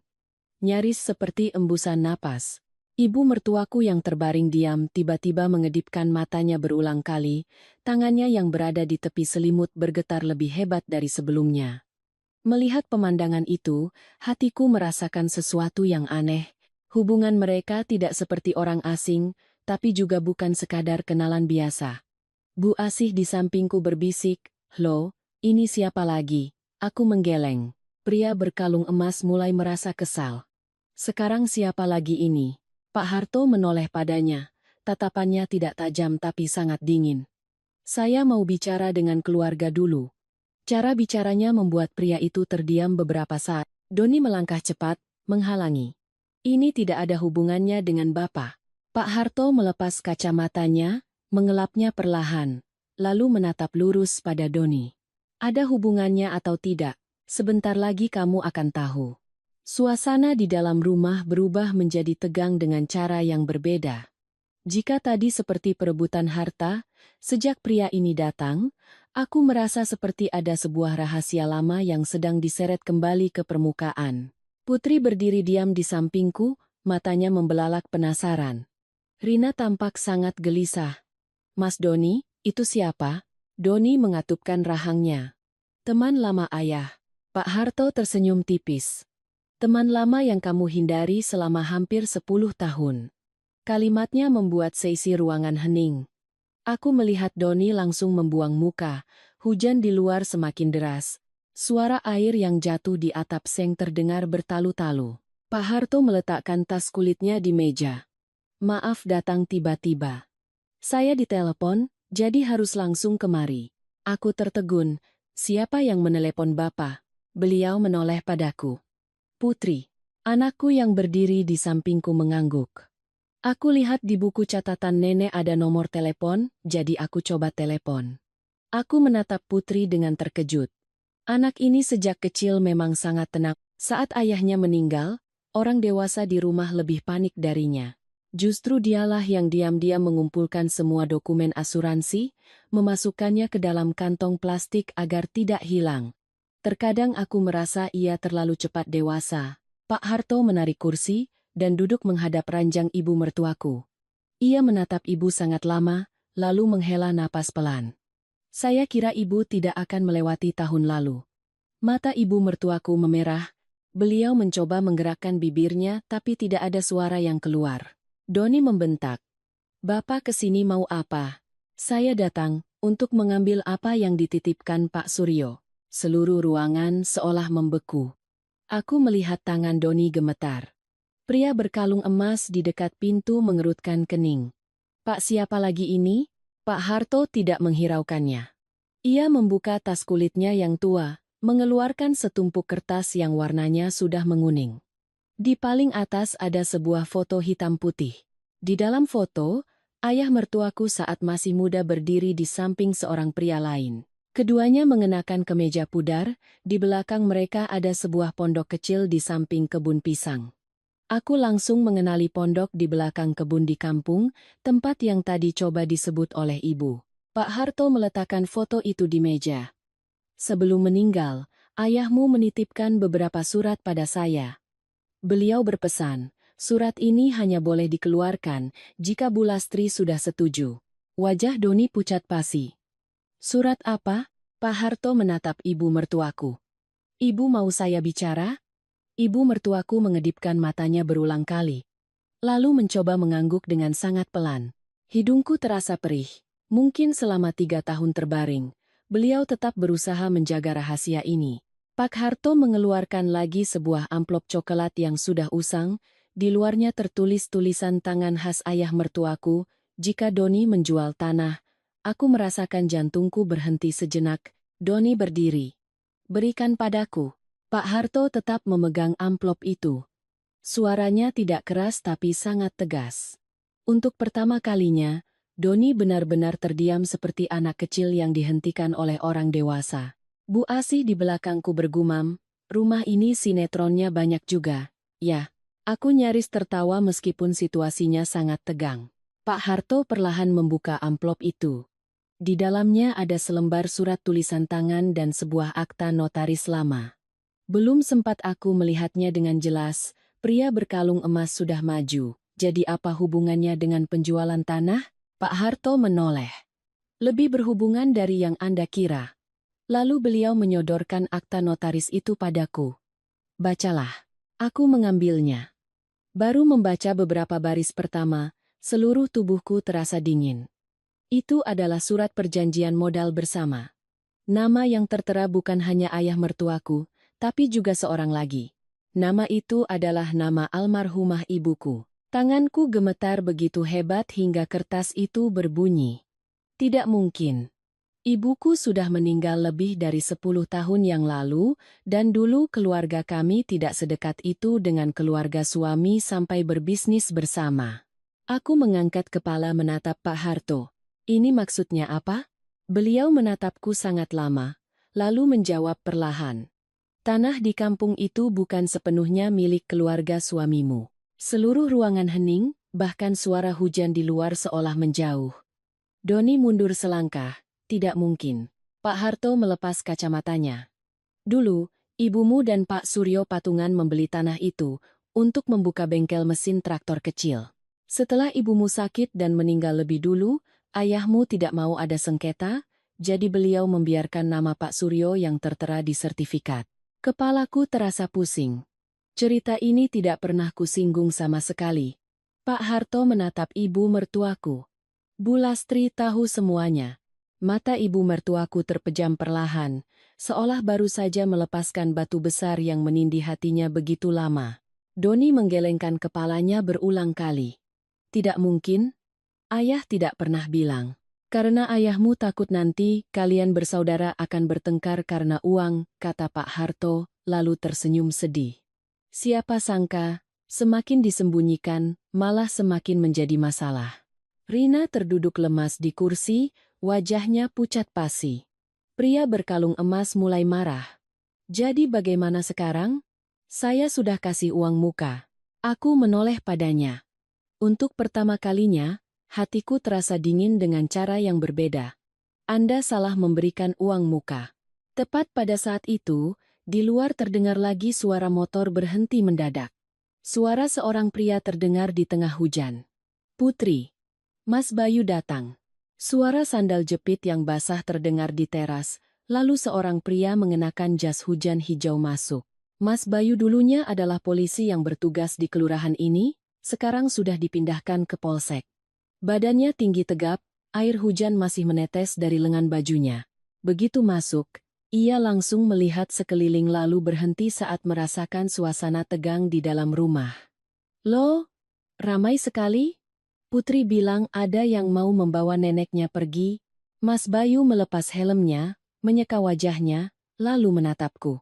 nyaris seperti embusan napas. Ibu mertuaku yang terbaring diam tiba-tiba mengedipkan matanya berulang kali, tangannya yang berada di tepi selimut bergetar lebih hebat dari sebelumnya. Melihat pemandangan itu, hatiku merasakan sesuatu yang aneh. Hubungan mereka tidak seperti orang asing, tapi juga bukan sekadar kenalan biasa. Bu Asih di sampingku berbisik, "Loh, ini siapa lagi?" Aku menggeleng. Pria berkalung emas mulai merasa kesal. "Sekarang siapa lagi ini?" Pak Harto menoleh padanya. Tatapannya tidak tajam tapi sangat dingin. "Saya mau bicara dengan keluarga dulu." Cara bicaranya membuat pria itu terdiam beberapa saat. Doni melangkah cepat, menghalangi. "Ini tidak ada hubungannya dengan Bapak." Pak Harto melepas kacamatanya, mengelapnya perlahan, lalu menatap lurus pada Doni. "Ada hubungannya atau tidak, sebentar lagi kamu akan tahu." Suasana di dalam rumah berubah menjadi tegang dengan cara yang berbeda. Jika tadi seperti perebutan harta, sejak pria ini datang, aku merasa seperti ada sebuah rahasia lama yang sedang diseret kembali ke permukaan. Putri berdiri diam di sampingku, matanya membelalak penasaran. Rina tampak sangat gelisah. "Mas Doni, itu siapa?" Doni mengatupkan rahangnya. "Teman lama ayah." Pak Harto tersenyum tipis. "Teman lama yang kamu hindari selama hampir 10 tahun. Kalimatnya membuat seisi ruangan hening. Aku melihat Doni langsung membuang muka. Hujan di luar semakin deras. Suara air yang jatuh di atap seng terdengar bertalu-talu. Pak Harto meletakkan tas kulitnya di meja. "Maaf datang tiba-tiba. Saya ditelepon, jadi harus langsung kemari." Aku tertegun. "Siapa yang menelepon Bapak?" Beliau menoleh padaku. "Putri." Anakku yang berdiri di sampingku mengangguk. Aku lihat di buku catatan nenek ada nomor telepon, jadi aku coba telepon. Aku menatap Putri dengan terkejut. Anak ini sejak kecil memang sangat tenang. Saat ayahnya meninggal, orang dewasa di rumah lebih panik darinya. Justru dialah yang diam-diam mengumpulkan semua dokumen asuransi, memasukkannya ke dalam kantong plastik agar tidak hilang. Terkadang aku merasa ia terlalu cepat dewasa. Pak Harto menarik kursi dan duduk menghadap ranjang ibu mertuaku. Ia menatap ibu sangat lama, lalu menghela napas pelan. Saya kira ibu tidak akan melewati tahun lalu. Mata ibu mertuaku memerah. Beliau mencoba menggerakkan bibirnya tapi tidak ada suara yang keluar. Doni membentak. "Bapak kesini mau apa?" "Saya datang untuk mengambil apa yang dititipkan Pak Suryo." Seluruh ruangan seolah membeku. Aku melihat tangan Doni gemetar. Pria berkalung emas di dekat pintu mengerutkan kening. "Pak siapa lagi ini?" Pak Harto tidak menghiraukannya. Ia membuka tas kulitnya yang tua, mengeluarkan setumpuk kertas yang warnanya sudah menguning. Di paling atas ada sebuah foto hitam putih. Di dalam foto, Ayah mertuaku saat masih muda berdiri di samping seorang pria lain. Keduanya mengenakan kemeja pudar, di belakang mereka ada sebuah pondok kecil di samping kebun pisang. Aku langsung mengenali pondok di belakang kebun di kampung, tempat yang tadi coba disebut oleh ibu. Pak Harto meletakkan foto itu di meja. Sebelum meninggal, ayahmu menitipkan beberapa surat pada saya. Beliau berpesan, surat ini hanya boleh dikeluarkan jika Bu Lastri sudah setuju. Wajah Doni pucat pasi. Surat apa? Pak Harto menatap ibu mertuaku. Ibu mau saya bicara? Ibu mertuaku mengedipkan matanya berulang kali. Lalu mencoba mengangguk dengan sangat pelan. Hidungku terasa perih. Mungkin selama 3 tahun terbaring, beliau tetap berusaha menjaga rahasia ini. Pak Harto mengeluarkan lagi sebuah amplop coklat yang sudah usang, di luarnya tertulis tulisan tangan khas ayah mertuaku, jika Doni menjual tanah. Aku merasakan jantungku berhenti sejenak. Doni berdiri. Berikan padaku. Pak Harto tetap memegang amplop itu. Suaranya tidak keras tapi sangat tegas. Untuk pertama kalinya, Doni benar-benar terdiam seperti anak kecil yang dihentikan oleh orang dewasa. Bu Asih di belakangku bergumam, rumah ini sinetronnya banyak juga. Ya, aku nyaris tertawa meskipun situasinya sangat tegang. Pak Harto perlahan membuka amplop itu. Di dalamnya ada selembar surat tulisan tangan dan sebuah akta notaris lama. Belum sempat aku melihatnya dengan jelas, pria berkalung emas sudah maju. Jadi apa hubungannya dengan penjualan tanah? Pak Harto menoleh. Lebih berhubungan dari yang Anda kira. Lalu beliau menyodorkan akta notaris itu padaku. Bacalah. Aku mengambilnya. Baru membaca beberapa baris pertama, seluruh tubuhku terasa dingin. Itu adalah surat perjanjian modal bersama. Nama yang tertera bukan hanya ayah mertuaku, tapi juga seorang lagi. Nama itu adalah nama almarhumah ibuku. Tanganku gemetar begitu hebat hingga kertas itu berbunyi. Tidak mungkin. Ibuku sudah meninggal lebih dari 10 tahun yang lalu, dan dulu keluarga kami tidak sedekat itu dengan keluarga suami sampai berbisnis bersama. Aku mengangkat kepala menatap Pak Harto. Ini maksudnya apa? Beliau menatapku sangat lama, lalu menjawab perlahan. Tanah di kampung itu bukan sepenuhnya milik keluarga suamimu. Seluruh ruangan hening, bahkan suara hujan di luar seolah menjauh. Doni mundur selangkah. Tidak mungkin. Pak Harto melepas kacamatanya. Dulu, ibumu dan Pak Suryo patungan membeli tanah itu untuk membuka bengkel mesin traktor kecil. Setelah ibumu sakit dan meninggal lebih dulu, ayahmu tidak mau ada sengketa, jadi beliau membiarkan nama Pak Suryo yang tertera di sertifikat. Kepalaku terasa pusing. Cerita ini tidak pernah kusinggung sama sekali. Pak Harto menatap ibu mertuaku. Bu Lastri tahu semuanya. Mata ibu mertuaku terpejam perlahan, seolah baru saja melepaskan batu besar yang menindih hatinya begitu lama. Doni menggelengkan kepalanya berulang kali. Tidak mungkin. Ayah tidak pernah bilang. Karena ayahmu takut nanti kalian bersaudara akan bertengkar karena uang, kata Pak Harto, lalu tersenyum sedih. Siapa sangka, semakin disembunyikan, malah semakin menjadi masalah. Rina terduduk lemas di kursi, wajahnya pucat pasi. Pria berkalung emas mulai marah. Jadi bagaimana sekarang? Saya sudah kasih uang muka. Aku menoleh padanya. Untuk pertama kalinya, hatiku terasa dingin dengan cara yang berbeda. Anda salah memberikan uang muka. Tepat pada saat itu, di luar terdengar lagi suara motor berhenti mendadak. Suara seorang pria terdengar di tengah hujan. Putri. Mas Bayu datang. Suara sandal jepit yang basah terdengar di teras, lalu seorang pria mengenakan jas hujan hijau masuk. Mas Bayu dulunya adalah polisi yang bertugas di kelurahan ini, sekarang sudah dipindahkan ke polsek. Badannya tinggi tegap, air hujan masih menetes dari lengan bajunya. Begitu masuk, ia langsung melihat sekeliling lalu berhenti saat merasakan suasana tegang di dalam rumah. Loh, ramai sekali? Putri bilang ada yang mau membawa neneknya pergi. Mas Bayu melepas helmnya, menyeka wajahnya, lalu menatapku.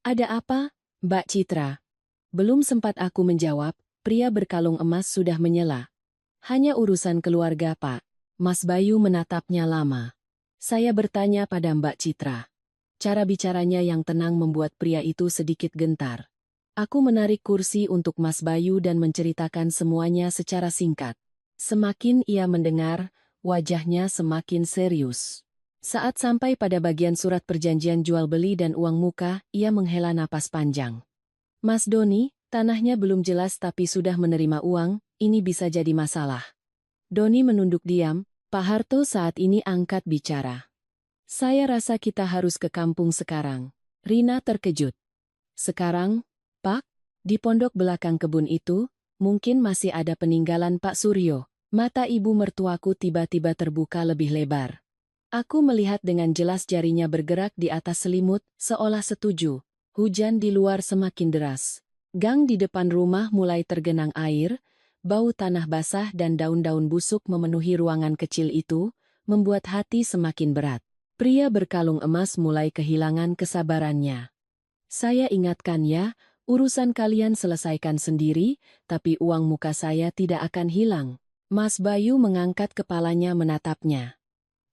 Ada apa, Mbak Citra? Belum sempat aku menjawab, pria berkalung emas sudah menyela. Hanya urusan keluarga, Pak. Mas Bayu menatapnya lama. Saya bertanya pada Mbak Citra. Cara bicaranya yang tenang membuat pria itu sedikit gentar. Aku menarik kursi untuk Mas Bayu dan menceritakan semuanya secara singkat. Semakin ia mendengar, wajahnya semakin serius. Saat sampai pada bagian surat perjanjian jual beli dan uang muka, ia menghela napas panjang. Mas Doni, tanahnya belum jelas tapi sudah menerima uang, ini bisa jadi masalah. Doni menunduk diam, Pak Harto saat ini angkat bicara. Saya rasa kita harus ke kampung sekarang. Rina terkejut. Sekarang, Pak? Di pondok belakang kebun itu, mungkin masih ada peninggalan Pak Suryo. Mata ibu mertuaku tiba-tiba terbuka lebih lebar. Aku melihat dengan jelas jarinya bergerak di atas selimut, seolah setuju. Hujan di luar semakin deras. Gang di depan rumah mulai tergenang air, bau tanah basah dan daun-daun busuk memenuhi ruangan kecil itu, membuat hati semakin berat. Pria berkalung emas mulai kehilangan kesabarannya. Saya ingatkan ya, urusan kalian selesaikan sendiri, tapi uang muka saya tidak akan hilang. Mas Bayu mengangkat kepalanya menatapnya.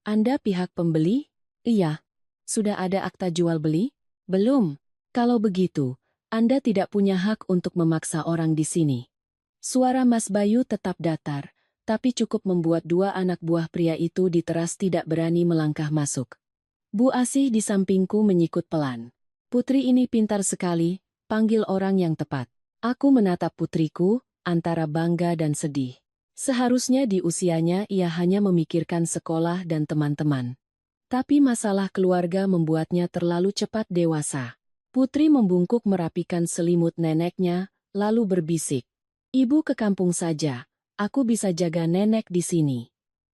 Anda pihak pembeli? Iya. Sudah ada akta jual beli? Belum. Kalau begitu, Anda tidak punya hak untuk memaksa orang di sini. Suara Mas Bayu tetap datar, tapi cukup membuat dua anak buah pria itu diteras tidak berani melangkah masuk. Bu Asih di sampingku menyikut pelan. Putri ini pintar sekali, panggil orang yang tepat. Aku menatap putriku, antara bangga dan sedih. Seharusnya di usianya ia hanya memikirkan sekolah dan teman-teman. Tapi masalah keluarga membuatnya terlalu cepat dewasa. Putri membungkuk merapikan selimut neneknya, lalu berbisik. Ibu ke kampung saja, aku bisa jaga nenek di sini.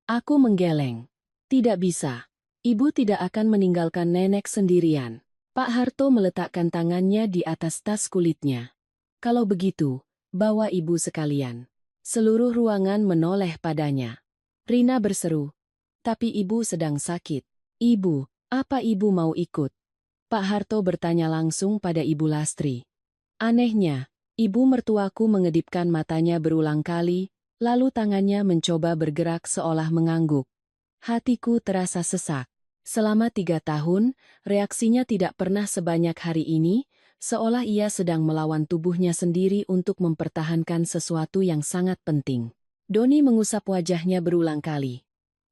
Aku menggeleng. Tidak bisa. Ibu tidak akan meninggalkan nenek sendirian. Pak Harto meletakkan tangannya di atas tas kulitnya. Kalau begitu, bawa ibu sekalian. Seluruh ruangan menoleh padanya. Rina berseru. Tapi ibu sedang sakit. Ibu, apa ibu mau ikut? Pak Harto bertanya langsung pada Ibu Lastri. Anehnya, ibu mertuaku mengedipkan matanya berulang kali, lalu tangannya mencoba bergerak seolah mengangguk. Hatiku terasa sesak. Selama 3 tahun, reaksinya tidak pernah sebanyak hari ini, seolah ia sedang melawan tubuhnya sendiri untuk mempertahankan sesuatu yang sangat penting. Doni mengusap wajahnya berulang kali.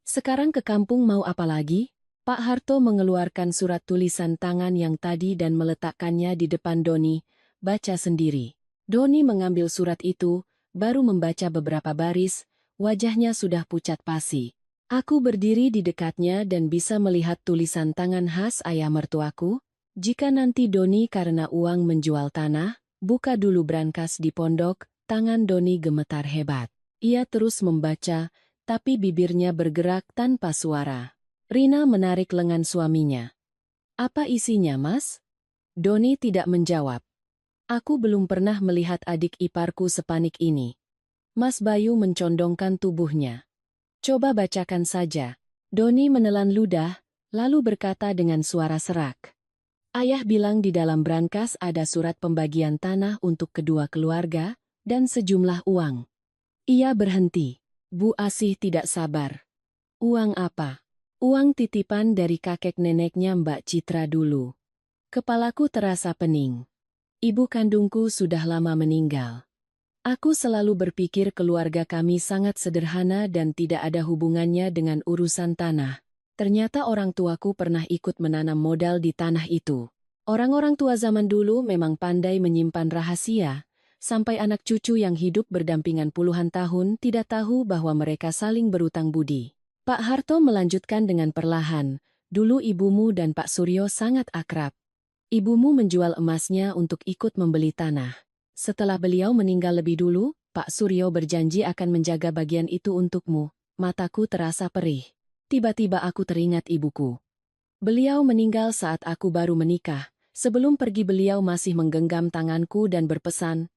Sekarang ke kampung mau apa lagi? Pak Harto mengeluarkan surat tulisan tangan yang tadi dan meletakkannya di depan Doni, baca sendiri. Doni mengambil surat itu, baru membaca beberapa baris, wajahnya sudah pucat pasi. Aku berdiri di dekatnya dan bisa melihat tulisan tangan khas ayah mertuaku. Jika nanti Doni karena uang menjual tanah, buka dulu brankas di pondok, tangan Doni gemetar hebat. Ia terus membaca, tapi bibirnya bergerak tanpa suara. Rina menarik lengan suaminya. Apa isinya, Mas? Doni tidak menjawab. Aku belum pernah melihat adik iparku sepanik ini. Mas Bayu mencondongkan tubuhnya. Coba bacakan saja. Doni menelan ludah, lalu berkata dengan suara serak. Ayah bilang di dalam brankas ada surat pembagian tanah untuk kedua keluarga, dan sejumlah uang. Ia berhenti. Bu Asih tidak sabar. Uang apa? Uang titipan dari kakek neneknya Mbak Citra dulu. Kepalaku terasa pening. Ibu kandungku sudah lama meninggal. Aku selalu berpikir keluarga kami sangat sederhana dan tidak ada hubungannya dengan urusan tanah. Ternyata orang tuaku pernah ikut menanam modal di tanah itu. Orang-orang tua zaman dulu memang pandai menyimpan rahasia, sampai anak cucu yang hidup berdampingan puluhan tahun tidak tahu bahwa mereka saling berutang budi. Pak Harto melanjutkan dengan perlahan, dulu ibumu dan Pak Suryo sangat akrab. Ibumu menjual emasnya untuk ikut membeli tanah. Setelah beliau meninggal lebih dulu, Pak Suryo berjanji akan menjaga bagian itu untukmu. Mataku terasa perih. Tiba-tiba aku teringat ibuku. Beliau meninggal saat aku baru menikah. Sebelum pergi beliau masih menggenggam tanganku dan berpesan,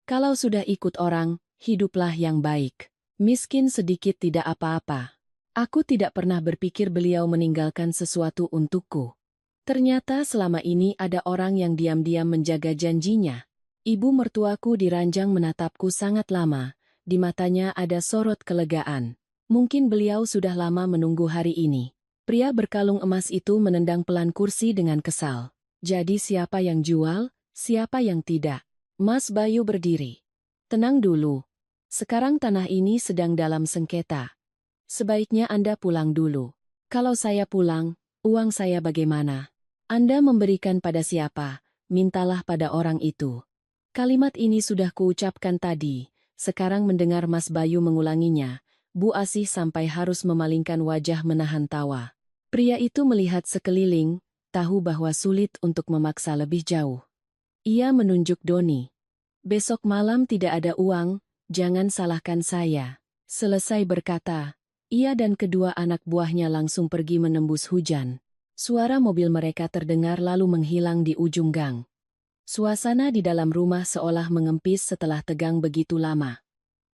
kalau sudah ikut orang, hiduplah yang baik. Miskin sedikit tidak apa-apa. Aku tidak pernah berpikir beliau meninggalkan sesuatu untukku. Ternyata selama ini ada orang yang diam-diam menjaga janjinya. Ibu mertuaku diranjang menatapku sangat lama, di matanya ada sorot kelegaan. Mungkin beliau sudah lama menunggu hari ini. Pria berkalung emas itu menendang pelan kursi dengan kesal. Jadi siapa yang jual, siapa yang tidak? Mas Bayu berdiri. Tenang dulu. Sekarang tanah ini sedang dalam sengketa. Sebaiknya Anda pulang dulu. Kalau saya pulang, uang saya bagaimana? Anda memberikan pada siapa? Mintalah pada orang itu. Kalimat ini sudah kuucapkan tadi. Sekarang mendengar Mas Bayu mengulanginya, Bu Asih sampai harus memalingkan wajah menahan tawa. Pria itu melihat sekeliling, tahu bahwa sulit untuk memaksa lebih jauh. Ia menunjuk Doni. Besok malam tidak ada uang, jangan salahkan saya. Selesai berkata, ia dan kedua anak buahnya langsung pergi menembus hujan. Suara mobil mereka terdengar lalu menghilang di ujung gang. Suasana di dalam rumah seolah mengempis setelah tegang begitu lama.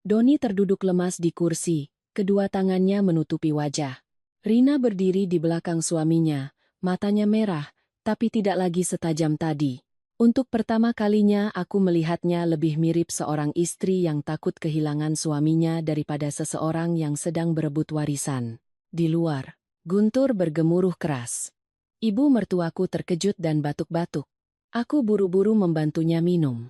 Doni terduduk lemas di kursi, kedua tangannya menutupi wajah. Rina berdiri di belakang suaminya, matanya merah, tapi tidak lagi setajam tadi. Untuk pertama kalinya aku melihatnya lebih mirip seorang istri yang takut kehilangan suaminya daripada seseorang yang sedang berebut warisan. Di luar, guntur bergemuruh keras. Ibu mertuaku terkejut dan batuk-batuk. Aku buru-buru membantunya minum.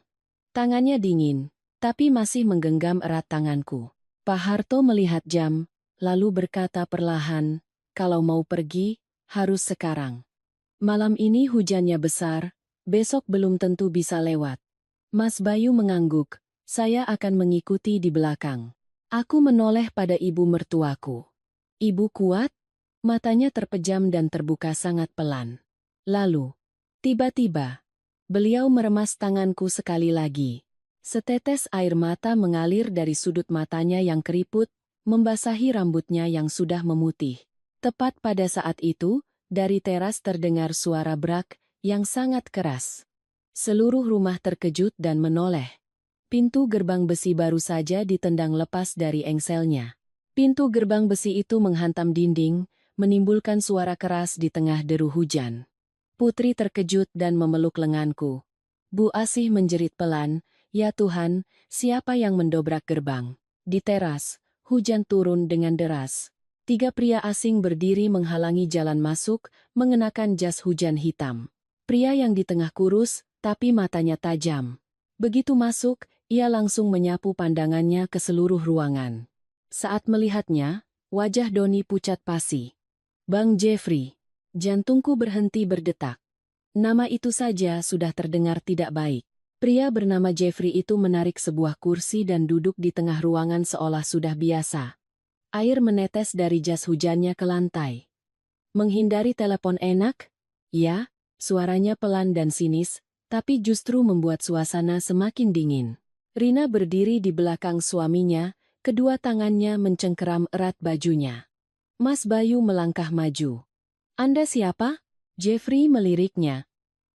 Tangannya dingin, tapi masih menggenggam erat tanganku. Pak Harto melihat jam, lalu berkata perlahan, kalau mau pergi, harus sekarang. Malam ini hujannya besar, besok belum tentu bisa lewat. Mas Bayu mengangguk, saya akan mengikuti di belakang. Aku menoleh pada ibu mertuaku. Ibu kuat? Matanya terpejam dan terbuka sangat pelan. Lalu, tiba-tiba, beliau meremas tanganku sekali lagi. Setetes air mata mengalir dari sudut matanya yang keriput, membasahi rambutnya yang sudah memutih. Tepat pada saat itu, dari teras terdengar suara brak yang sangat keras. Seluruh rumah terkejut dan menoleh. Pintu gerbang besi baru saja ditendang lepas dari engselnya. Pintu gerbang besi itu menghantam dinding, menimbulkan suara keras di tengah deru hujan. Putri terkejut dan memeluk lenganku. Bu Asih menjerit pelan, ya Tuhan, siapa yang mendobrak gerbang? Di teras, hujan turun dengan deras. 3 pria asing berdiri menghalangi jalan masuk, mengenakan jas hujan hitam. Pria yang di tengah kurus, tapi matanya tajam. Begitu masuk, ia langsung menyapu pandangannya ke seluruh ruangan. Saat melihatnya, wajah Doni pucat pasi. Bang Jeffrey. Jantungku berhenti berdetak. Nama itu saja sudah terdengar tidak baik. Pria bernama Jeffrey itu menarik sebuah kursi dan duduk di tengah ruangan seolah sudah biasa. Air menetes dari jas hujannya ke lantai. Menghindari telepon enak? Ya, suaranya pelan dan sinis, tapi justru membuat suasana semakin dingin. Rina berdiri di belakang suaminya, kedua tangannya mencengkeram erat bajunya. Mas Bayu melangkah maju. Anda siapa? Jeffrey meliriknya.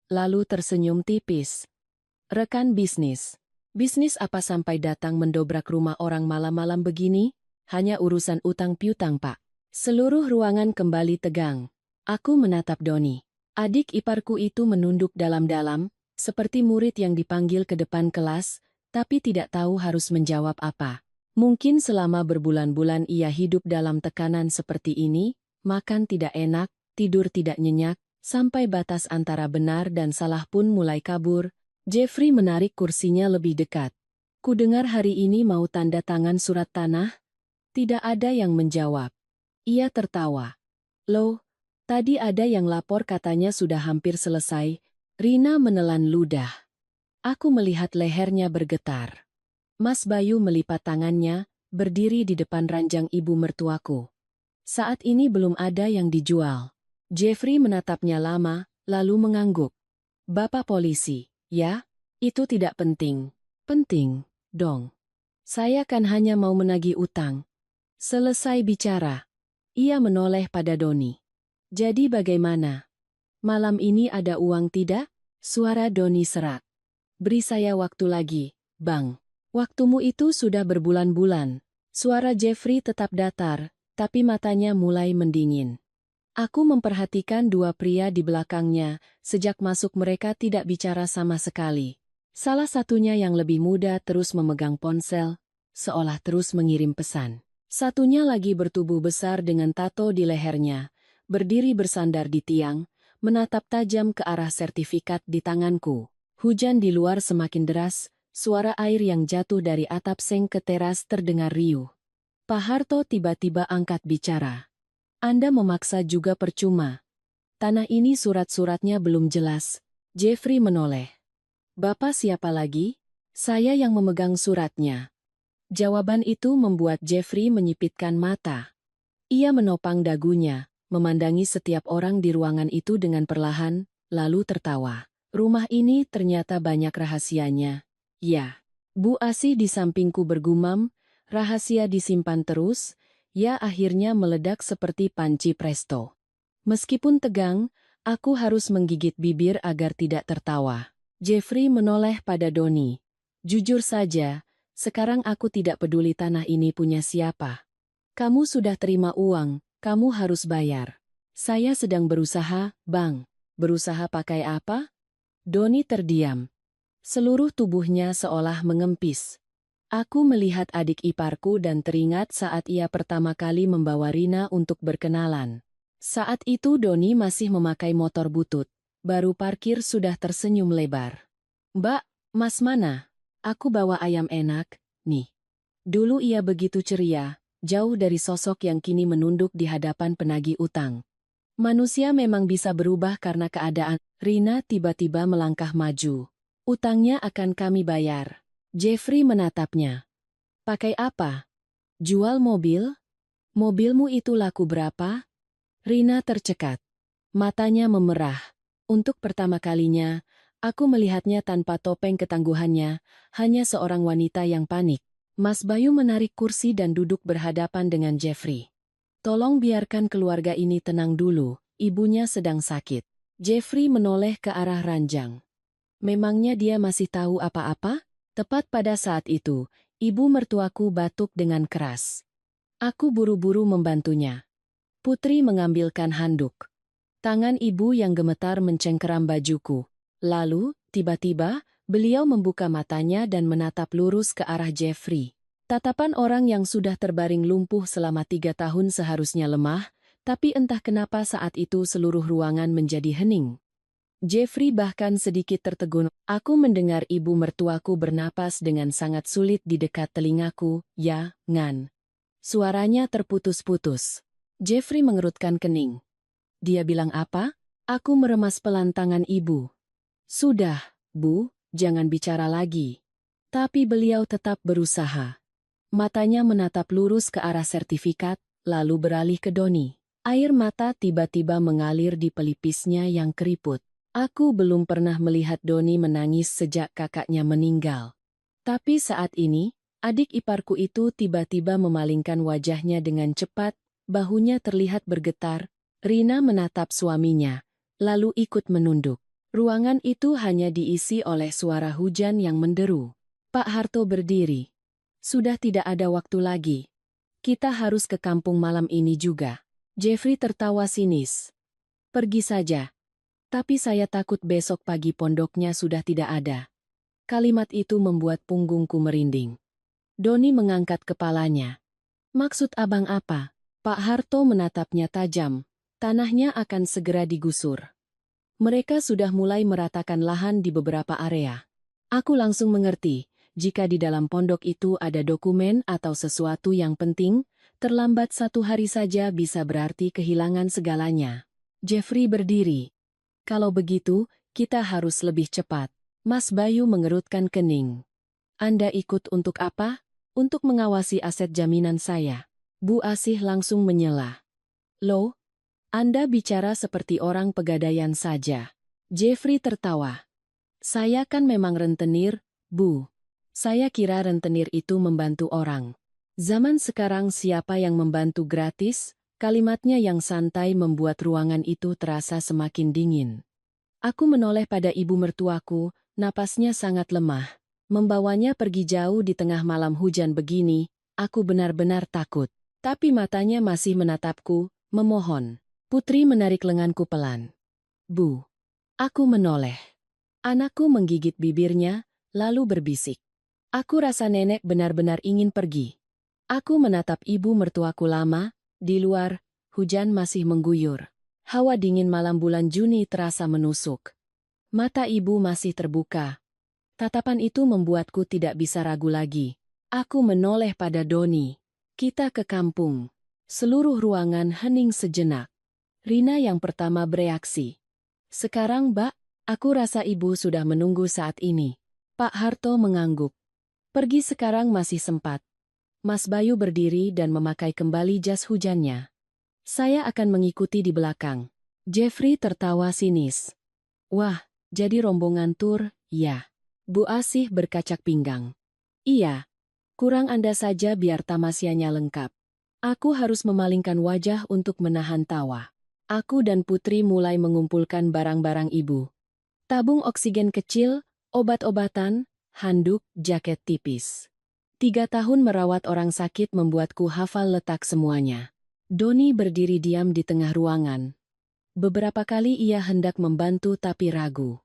Lalu tersenyum tipis. Rekan bisnis. Bisnis apa sampai datang mendobrak rumah orang malam-malam begini? Hanya urusan utang piutang, Pak. Seluruh ruangan kembali tegang. Aku menatap Doni. Adik iparku itu menunduk dalam-dalam, seperti murid yang dipanggil ke depan kelas, tapi tidak tahu harus menjawab apa. Mungkin selama berbulan-bulan ia hidup dalam tekanan seperti ini, makan tidak enak, tidur tidak nyenyak, sampai batas antara benar dan salah pun mulai kabur. Jeffrey menarik kursinya lebih dekat. Kudengar hari ini mau tanda tangan surat tanah? Tidak ada yang menjawab. Ia tertawa. Loh, tadi ada yang lapor katanya sudah hampir selesai. Rina menelan ludah. Aku melihat lehernya bergetar. Mas Bayu melipat tangannya, berdiri di depan ranjang ibu mertuaku. Saat ini belum ada yang dijual. Jeffrey menatapnya lama, lalu mengangguk. Bapak polisi, ya? Itu tidak penting. Penting, dong. Saya kan hanya mau menagih utang. Selesai bicara. Ia menoleh pada Doni. Jadi bagaimana? Malam ini ada uang tidak? Suara Doni serak. Beri saya waktu lagi, Bang. Waktumu itu sudah berbulan-bulan. Suara Jeffrey tetap datar, tapi matanya mulai mendingin. Aku memperhatikan 2 pria di belakangnya, sejak masuk mereka tidak bicara sama sekali. Salah satunya yang lebih muda terus memegang ponsel. seolah terus mengirim pesan. Satunya lagi bertubuh besar dengan tato di lehernya, berdiri bersandar di tiang, menatap tajam ke arah sertifikat di tanganku. Hujan di luar semakin deras, suara air yang jatuh dari atap seng ke teras terdengar riuh. Pak Harto tiba-tiba angkat bicara. Anda memaksa juga percuma. Tanah ini surat-suratnya belum jelas. Jeffrey menoleh. Bapak siapa lagi? Saya yang memegang suratnya. Jawaban itu membuat Jeffrey menyipitkan mata. Ia menopang dagunya, memandangi setiap orang di ruangan itu dengan perlahan, lalu tertawa. Rumah ini ternyata banyak rahasianya. Ya. Bu Asih di sampingku bergumam, rahasia disimpan terus, ya akhirnya meledak seperti panci presto. Meskipun tegang, aku harus menggigit bibir agar tidak tertawa. Jeffrey menoleh pada Doni. Jujur saja, sekarang aku tidak peduli tanah ini punya siapa. Kamu sudah terima uang, kamu harus bayar. Saya sedang berusaha, Bang. Berusaha pakai apa? Doni terdiam. Seluruh tubuhnya seolah mengempis. Aku melihat adik iparku dan teringat saat ia pertama kali membawa Rina untuk berkenalan. Saat itu Doni masih memakai motor butut. Baru parkir sudah tersenyum lebar. Mbak, Mas mana? Aku bawa ayam enak, nih. Dulu ia begitu ceria, jauh dari sosok yang kini menunduk di hadapan penagih utang. Manusia memang bisa berubah karena keadaan. Rina tiba-tiba melangkah maju. Utangnya akan kami bayar. Jeffrey menatapnya. Pakai apa? Jual mobil? Mobilmu itu laku berapa? Rina tercekat. Matanya memerah. Untuk pertama kalinya, aku melihatnya tanpa topeng ketangguhannya, hanya seorang wanita yang panik. Mas Bayu menarik kursi dan duduk berhadapan dengan Jeffrey. Tolong biarkan keluarga ini tenang dulu, ibunya sedang sakit. Jeffrey menoleh ke arah ranjang. Memangnya dia masih tahu apa-apa? Tepat pada saat itu, ibu mertuaku batuk dengan keras. Aku buru-buru membantunya. Putri mengambilkan handuk. Tangan ibu yang gemetar mencengkeram bajuku. Lalu, tiba-tiba, beliau membuka matanya dan menatap lurus ke arah Jeffrey. Tatapan orang yang sudah terbaring lumpuh selama 3 tahun seharusnya lemah, tapi entah kenapa saat itu seluruh ruangan menjadi hening. Jeffrey bahkan sedikit tertegun. Aku mendengar ibu mertuaku bernapas dengan sangat sulit di dekat telingaku, ya, Ngan. Suaranya terputus-putus. Jeffrey mengerutkan kening. Dia bilang apa? Aku meremas pelan tangan ibu. Sudah, Bu, jangan bicara lagi. Tapi beliau tetap berusaha. Matanya menatap lurus ke arah sertifikat, lalu beralih ke Doni. Air mata tiba-tiba mengalir di pelipisnya yang keriput. Aku belum pernah melihat Doni menangis sejak kakaknya meninggal. Tapi saat ini, adik iparku itu tiba-tiba memalingkan wajahnya dengan cepat, bahunya terlihat bergetar. Rina menatap suaminya, lalu ikut menunduk. Ruangan itu hanya diisi oleh suara hujan yang menderu. Pak Harto berdiri. Sudah tidak ada waktu lagi. Kita harus ke kampung malam ini juga. Jeffrey tertawa sinis. Pergi saja. Tapi saya takut besok pagi pondoknya sudah tidak ada. Kalimat itu membuat punggungku merinding. Doni mengangkat kepalanya. Maksud abang apa? Pak Harto menatapnya tajam. Tanahnya akan segera digusur. Mereka sudah mulai meratakan lahan di beberapa area. Aku langsung mengerti, jika di dalam pondok itu ada dokumen atau sesuatu yang penting, terlambat 1 hari saja bisa berarti kehilangan segalanya. Jeffrey berdiri. Kalau begitu, kita harus lebih cepat. Mas Bayu mengerutkan kening. Anda ikut untuk apa? Untuk mengawasi aset jaminan saya. Bu Asih langsung menyela. Loh? Anda bicara seperti orang pegadaian saja. Jeffrey tertawa. Saya kan memang rentenir, Bu. Saya kira rentenir itu membantu orang. Zaman sekarang siapa yang membantu gratis? Kalimatnya yang santai membuat ruangan itu terasa semakin dingin. Aku menoleh pada ibu mertuaku, napasnya sangat lemah. Membawanya pergi jauh di tengah malam hujan begini, aku benar-benar takut. Tapi matanya masih menatapku, memohon. Putri menarik lenganku pelan. Bu. Aku menoleh. Anakku menggigit bibirnya, lalu berbisik. Aku rasa nenek benar-benar ingin pergi. Aku menatap ibu mertuaku lama, di luar, hujan masih mengguyur. Hawa dingin malam bulan Juni terasa menusuk. Mata ibu masih terbuka. Tatapan itu membuatku tidak bisa ragu lagi. Aku menoleh pada Doni. Kita ke kampung. Seluruh ruangan hening sejenak. Rina yang pertama bereaksi. Sekarang, Mbak, aku rasa ibu sudah menunggu saat ini. Pak Harto mengangguk. Pergi sekarang masih sempat. Mas Bayu berdiri dan memakai kembali jas hujannya. Saya akan mengikuti di belakang. Jeffrey tertawa sinis. Wah, jadi rombongan tur, ya. Bu Asih berkacak pinggang. Iya, kurang Anda saja biar tamasianya lengkap. Aku harus memalingkan wajah untuk menahan tawa. Aku dan Putri mulai mengumpulkan barang-barang ibu. Tabung oksigen kecil, obat-obatan, handuk, jaket tipis. 3 tahun merawat orang sakit membuatku hafal letak semuanya. Doni berdiri diam di tengah ruangan. Beberapa kali ia hendak membantu tapi ragu.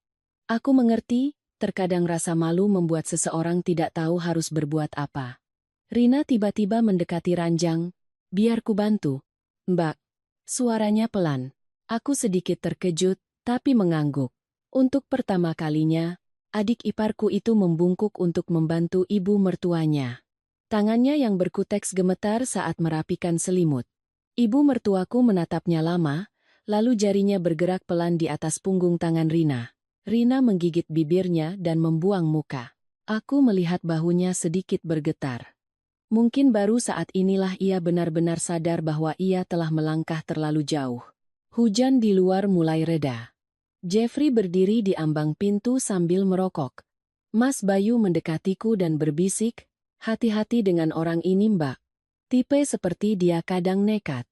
Aku mengerti, terkadang rasa malu membuat seseorang tidak tahu harus berbuat apa. Rina tiba-tiba mendekati ranjang. Biar ku bantu. Mbak. Suaranya pelan. Aku sedikit terkejut, tapi mengangguk. Untuk pertama kalinya, adik iparku itu membungkuk untuk membantu ibu mertuanya. Tangannya yang berkuteks gemetar saat merapikan selimut. Ibu mertuaku menatapnya lama, lalu jarinya bergerak pelan di atas punggung tangan Rina. Rina menggigit bibirnya dan membuang muka. Aku melihat bahunya sedikit bergetar. Mungkin baru saat inilah ia benar-benar sadar bahwa ia telah melangkah terlalu jauh. Hujan di luar mulai reda. Jeffrey berdiri di ambang pintu sambil merokok. Mas Bayu mendekatiku dan berbisik, hati-hati dengan orang ini, Mbak. Tipe seperti dia kadang nekat.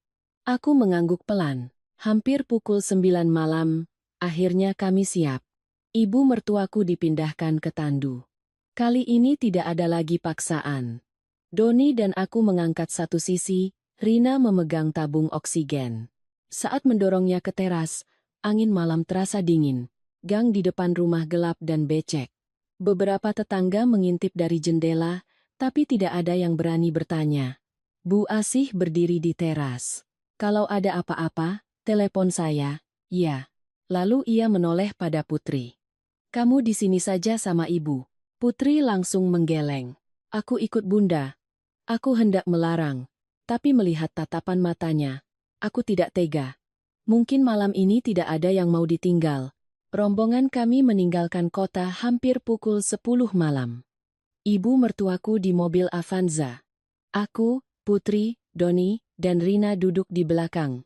Aku mengangguk pelan. Hampir pukul 9 malam, akhirnya kami siap. Ibu mertuaku dipindahkan ke tandu. Kali ini tidak ada lagi paksaan. Doni dan aku mengangkat satu sisi, Rina memegang tabung oksigen. Saat mendorongnya ke teras, angin malam terasa dingin. Gang di depan rumah gelap dan becek. Beberapa tetangga mengintip dari jendela, tapi tidak ada yang berani bertanya. Bu Asih berdiri di teras. Kalau ada apa-apa, telepon saya, ya. Lalu ia menoleh pada Putri. Kamu di sini saja sama ibu. Putri langsung menggeleng. Aku ikut Bunda. Aku hendak melarang, tapi melihat tatapan matanya, aku tidak tega. Mungkin malam ini tidak ada yang mau ditinggal. Rombongan kami meninggalkan kota hampir pukul 10 malam. Ibu mertuaku di mobil Avanza. Aku, Putri, Doni, dan Rina duduk di belakang.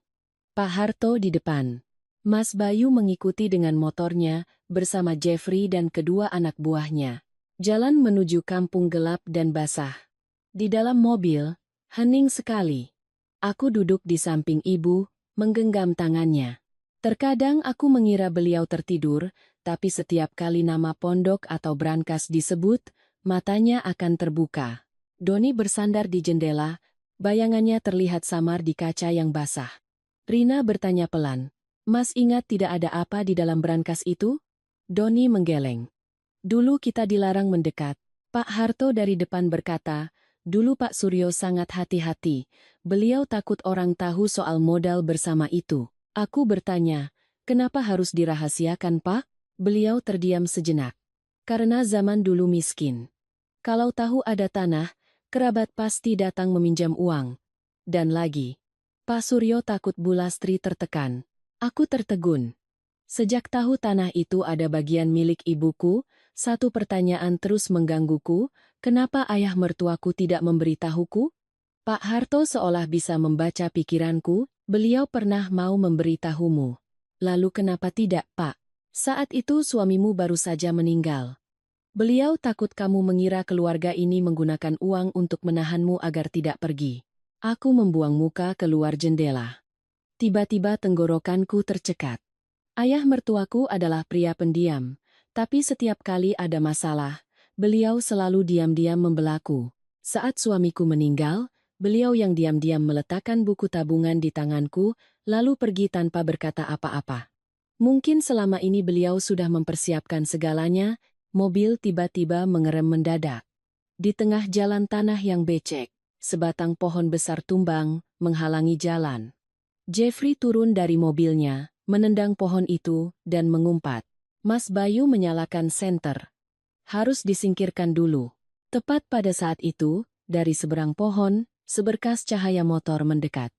Pak Harto di depan. Mas Bayu mengikuti dengan motornya bersama Jeffrey dan kedua anak buahnya. Jalan menuju kampung gelap dan basah. Di dalam mobil, hening sekali. Aku duduk di samping ibu, menggenggam tangannya. Terkadang aku mengira beliau tertidur, tapi setiap kali nama pondok atau brankas disebut, matanya akan terbuka. Doni bersandar di jendela, bayangannya terlihat samar di kaca yang basah. Rina bertanya pelan, Mas ingat tidak ada apa di dalam brankas itu? Doni menggeleng. Dulu kita dilarang mendekat. Pak Harto dari depan berkata, dulu Pak Suryo sangat hati-hati. Beliau takut orang tahu soal modal bersama itu. Aku bertanya, kenapa harus dirahasiakan, Pak? Beliau terdiam sejenak. Karena zaman dulu miskin. Kalau tahu ada tanah, kerabat pasti datang meminjam uang. Dan lagi, Pak Suryo takut Bu Lastri tertekan. Aku tertegun. Sejak tahu tanah itu ada bagian milik ibuku, satu pertanyaan terus menggangguku, kenapa ayah mertuaku tidak memberitahuku? Pak Harto seolah bisa membaca pikiranku, beliau pernah mau memberitahumu. Lalu kenapa tidak, Pak? Saat itu suamimu baru saja meninggal. Beliau takut kamu mengira keluarga ini menggunakan uang untuk menahanmu agar tidak pergi. Aku membuang muka keluar jendela. Tiba-tiba tenggorokanku tercekat. Ayah mertuaku adalah pria pendiam, tapi setiap kali ada masalah, beliau selalu diam-diam membelaku. Saat suamiku meninggal, beliau yang diam-diam meletakkan buku tabungan di tanganku, lalu pergi tanpa berkata apa-apa. Mungkin selama ini beliau sudah mempersiapkan segalanya, mobil tiba-tiba mengerem mendadak. Di tengah jalan tanah yang becek, sebatang pohon besar tumbang, menghalangi jalan. Jeffrey turun dari mobilnya, menendang pohon itu, dan mengumpat. Mas Bayu menyalakan senter. Harus disingkirkan dulu. Tepat pada saat itu, dari seberang pohon, seberkas cahaya motor mendekat.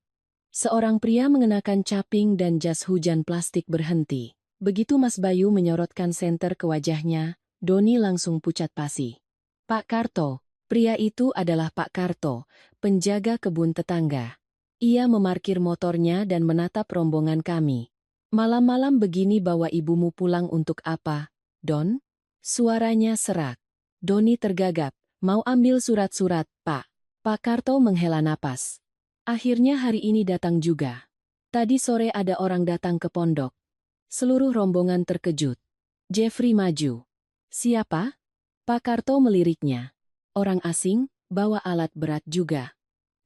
Seorang pria mengenakan caping dan jas hujan plastik berhenti. Begitu Mas Bayu menyorotkan senter ke wajahnya, Doni langsung pucat pasi. Pak Karto, pria itu adalah Pak Karto, penjaga kebun tetangga. Ia memarkir motornya dan menatap rombongan kami. Malam-malam begini bawa ibumu pulang untuk apa, Don? Suaranya serak. Doni tergagap, mau ambil surat-surat, Pak. Pak Karto menghela napas. Akhirnya hari ini datang juga. Tadi sore ada orang datang ke pondok. Seluruh rombongan terkejut. Jeffrey maju. Siapa? Pak Karto meliriknya. Orang asing, bawa alat berat juga.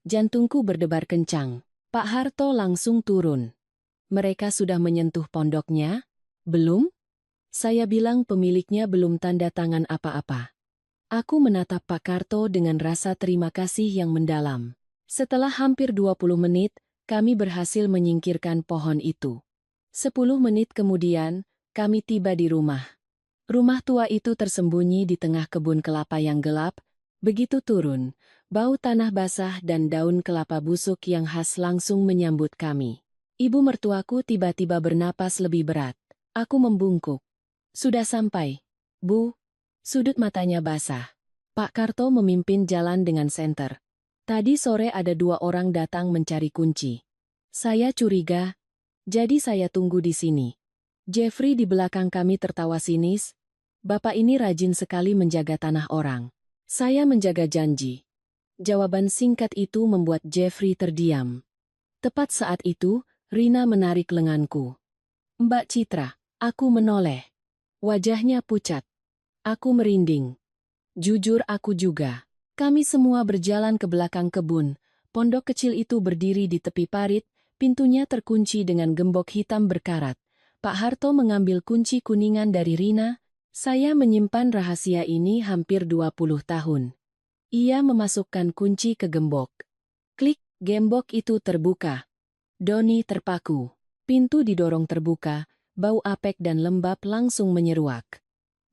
Jantungku berdebar kencang. Pak Harto langsung turun. Mereka sudah menyentuh pondoknya? Belum? Saya bilang pemiliknya belum tanda tangan apa-apa. Aku menatap Pak Karto dengan rasa terima kasih yang mendalam. Setelah hampir 20 menit, kami berhasil menyingkirkan pohon itu. 10 menit kemudian, kami tiba di rumah. Rumah tua itu tersembunyi di tengah kebun kelapa yang gelap. Begitu turun, bau tanah basah dan daun kelapa busuk yang khas langsung menyambut kami. Ibu mertuaku tiba-tiba bernapas lebih berat. Aku membungkuk. Sudah sampai, Bu. Sudut matanya basah. Pak Karto memimpin jalan dengan senter. Tadi sore ada 2 orang datang mencari kunci. Saya curiga, jadi saya tunggu di sini. Jeffrey di belakang kami tertawa sinis. Bapak ini rajin sekali menjaga tanah orang. Saya menjaga janji. Jawaban singkat itu membuat Jeffrey terdiam. Tepat saat itu, Rina menarik lenganku. Mbak Citra, aku menoleh. Wajahnya pucat. Aku merinding. Jujur aku juga. Kami semua berjalan ke belakang kebun. Pondok kecil itu berdiri di tepi parit, pintunya terkunci dengan gembok hitam berkarat. Pak Harto mengambil kunci kuningan dari Rina. Saya menyimpan rahasia ini hampir 20 tahun. Ia memasukkan kunci ke gembok. Klik, gembok itu terbuka. Doni terpaku. Pintu didorong terbuka, bau apek dan lembab langsung menyeruak.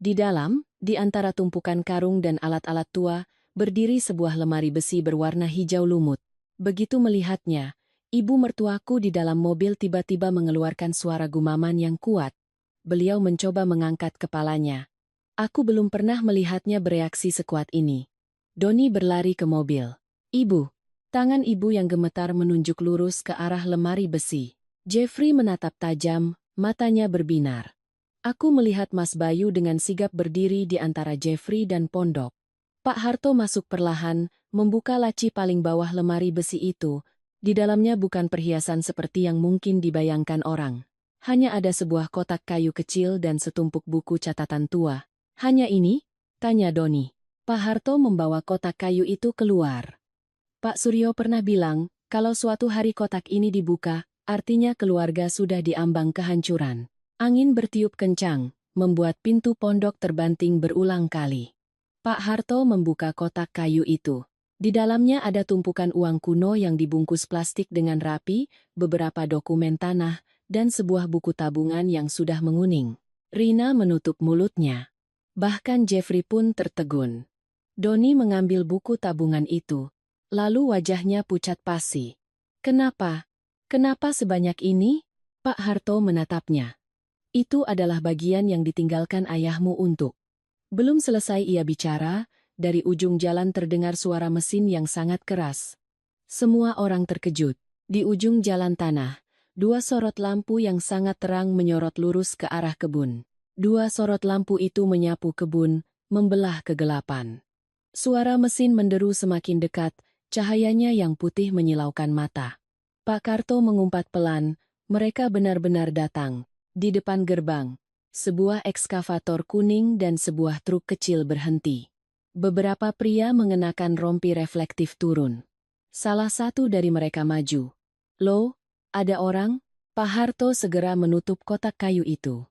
Di dalam, di antara tumpukan karung dan alat-alat tua, berdiri sebuah lemari besi berwarna hijau lumut. Begitu melihatnya, ibu mertuaku di dalam mobil tiba-tiba mengeluarkan suara gumaman yang kuat. Beliau mencoba mengangkat kepalanya. Aku belum pernah melihatnya bereaksi sekuat ini. Doni berlari ke mobil. Ibu. Tangan ibu yang gemetar menunjuk lurus ke arah lemari besi. Jeffrey menatap tajam, matanya berbinar. Aku melihat Mas Bayu dengan sigap berdiri di antara Jeffrey dan pondok. Pak Harto masuk perlahan, membuka laci paling bawah lemari besi itu. Di dalamnya bukan perhiasan seperti yang mungkin dibayangkan orang. Hanya ada sebuah kotak kayu kecil dan setumpuk buku catatan tua. Hanya ini? Tanya Doni. Pak Harto membawa kotak kayu itu keluar. Pak Suryo pernah bilang, kalau suatu hari kotak ini dibuka, artinya keluarga sudah diambang kehancuran. Angin bertiup kencang, membuat pintu pondok terbanting berulang kali. Pak Harto membuka kotak kayu itu. Di dalamnya ada tumpukan uang kuno yang dibungkus plastik dengan rapi, beberapa dokumen tanah, dan sebuah buku tabungan yang sudah menguning. Rina menutup mulutnya. Bahkan Jeffrey pun tertegun. Doni mengambil buku tabungan itu. Lalu wajahnya pucat pasi. Kenapa? Kenapa sebanyak ini? Pak Harto menatapnya. Itu adalah bagian yang ditinggalkan ayahmu untuk. Belum selesai ia bicara, dari ujung jalan terdengar suara mesin yang sangat keras. Semua orang terkejut. Di ujung jalan tanah, 2 sorot lampu yang sangat terang menyorot lurus ke arah kebun. 2 sorot lampu itu menyapu kebun, membelah kegelapan. Suara mesin menderu semakin dekat, cahayanya yang putih menyilaukan mata. Pak Karto mengumpat pelan, mereka benar-benar datang. Di depan gerbang, sebuah ekskavator kuning dan sebuah truk kecil berhenti. Beberapa pria mengenakan rompi reflektif turun. Salah satu dari mereka maju. Loh, ada orang? Pak Harto segera menutup kotak kayu itu.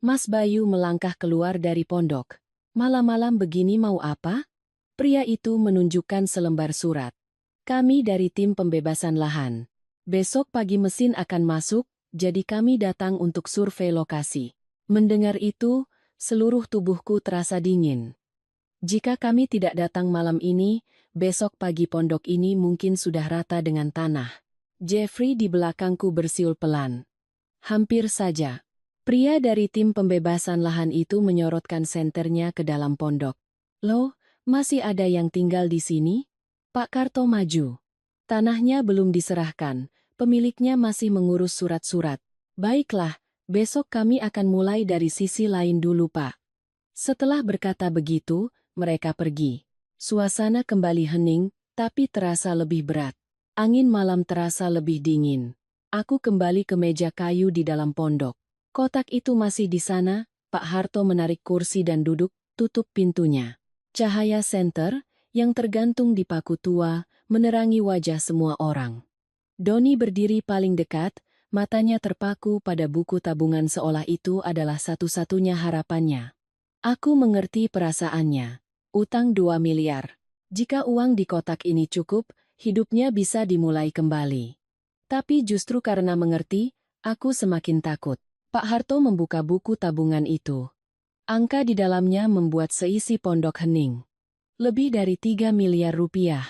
Mas Bayu melangkah keluar dari pondok. Malam-malam begini mau apa? Pria itu menunjukkan selembar surat. Kami dari tim pembebasan lahan. Besok pagi mesin akan masuk, jadi kami datang untuk survei lokasi. Mendengar itu, seluruh tubuhku terasa dingin. Jika kami tidak datang malam ini, besok pagi pondok ini mungkin sudah rata dengan tanah. Jeffrey di belakangku bersiul pelan. Hampir saja. Pria dari tim pembebasan lahan itu menyorotkan senternya ke dalam pondok. Loh, masih ada yang tinggal di sini? Pak Karto maju. Tanahnya belum diserahkan, pemiliknya masih mengurus surat-surat. Baiklah, besok kami akan mulai dari sisi lain dulu, Pak. Setelah berkata begitu, mereka pergi. Suasana kembali hening, tapi terasa lebih berat. Angin malam terasa lebih dingin. Aku kembali ke meja kayu di dalam pondok. Kotak itu masih di sana, Pak Harto menarik kursi dan duduk, tutup pintunya. Cahaya senter, yang tergantung di paku tua, menerangi wajah semua orang. Doni berdiri paling dekat, matanya terpaku pada buku tabungan seolah itu adalah satu-satunya harapannya. Aku mengerti perasaannya. Utang 2 miliar. Jika uang di kotak ini cukup, hidupnya bisa dimulai kembali. Tapi justru karena mengerti, aku semakin takut. Pak Harto membuka buku tabungan itu. Angka di dalamnya membuat seisi pondok hening. Lebih dari 3 miliar rupiah.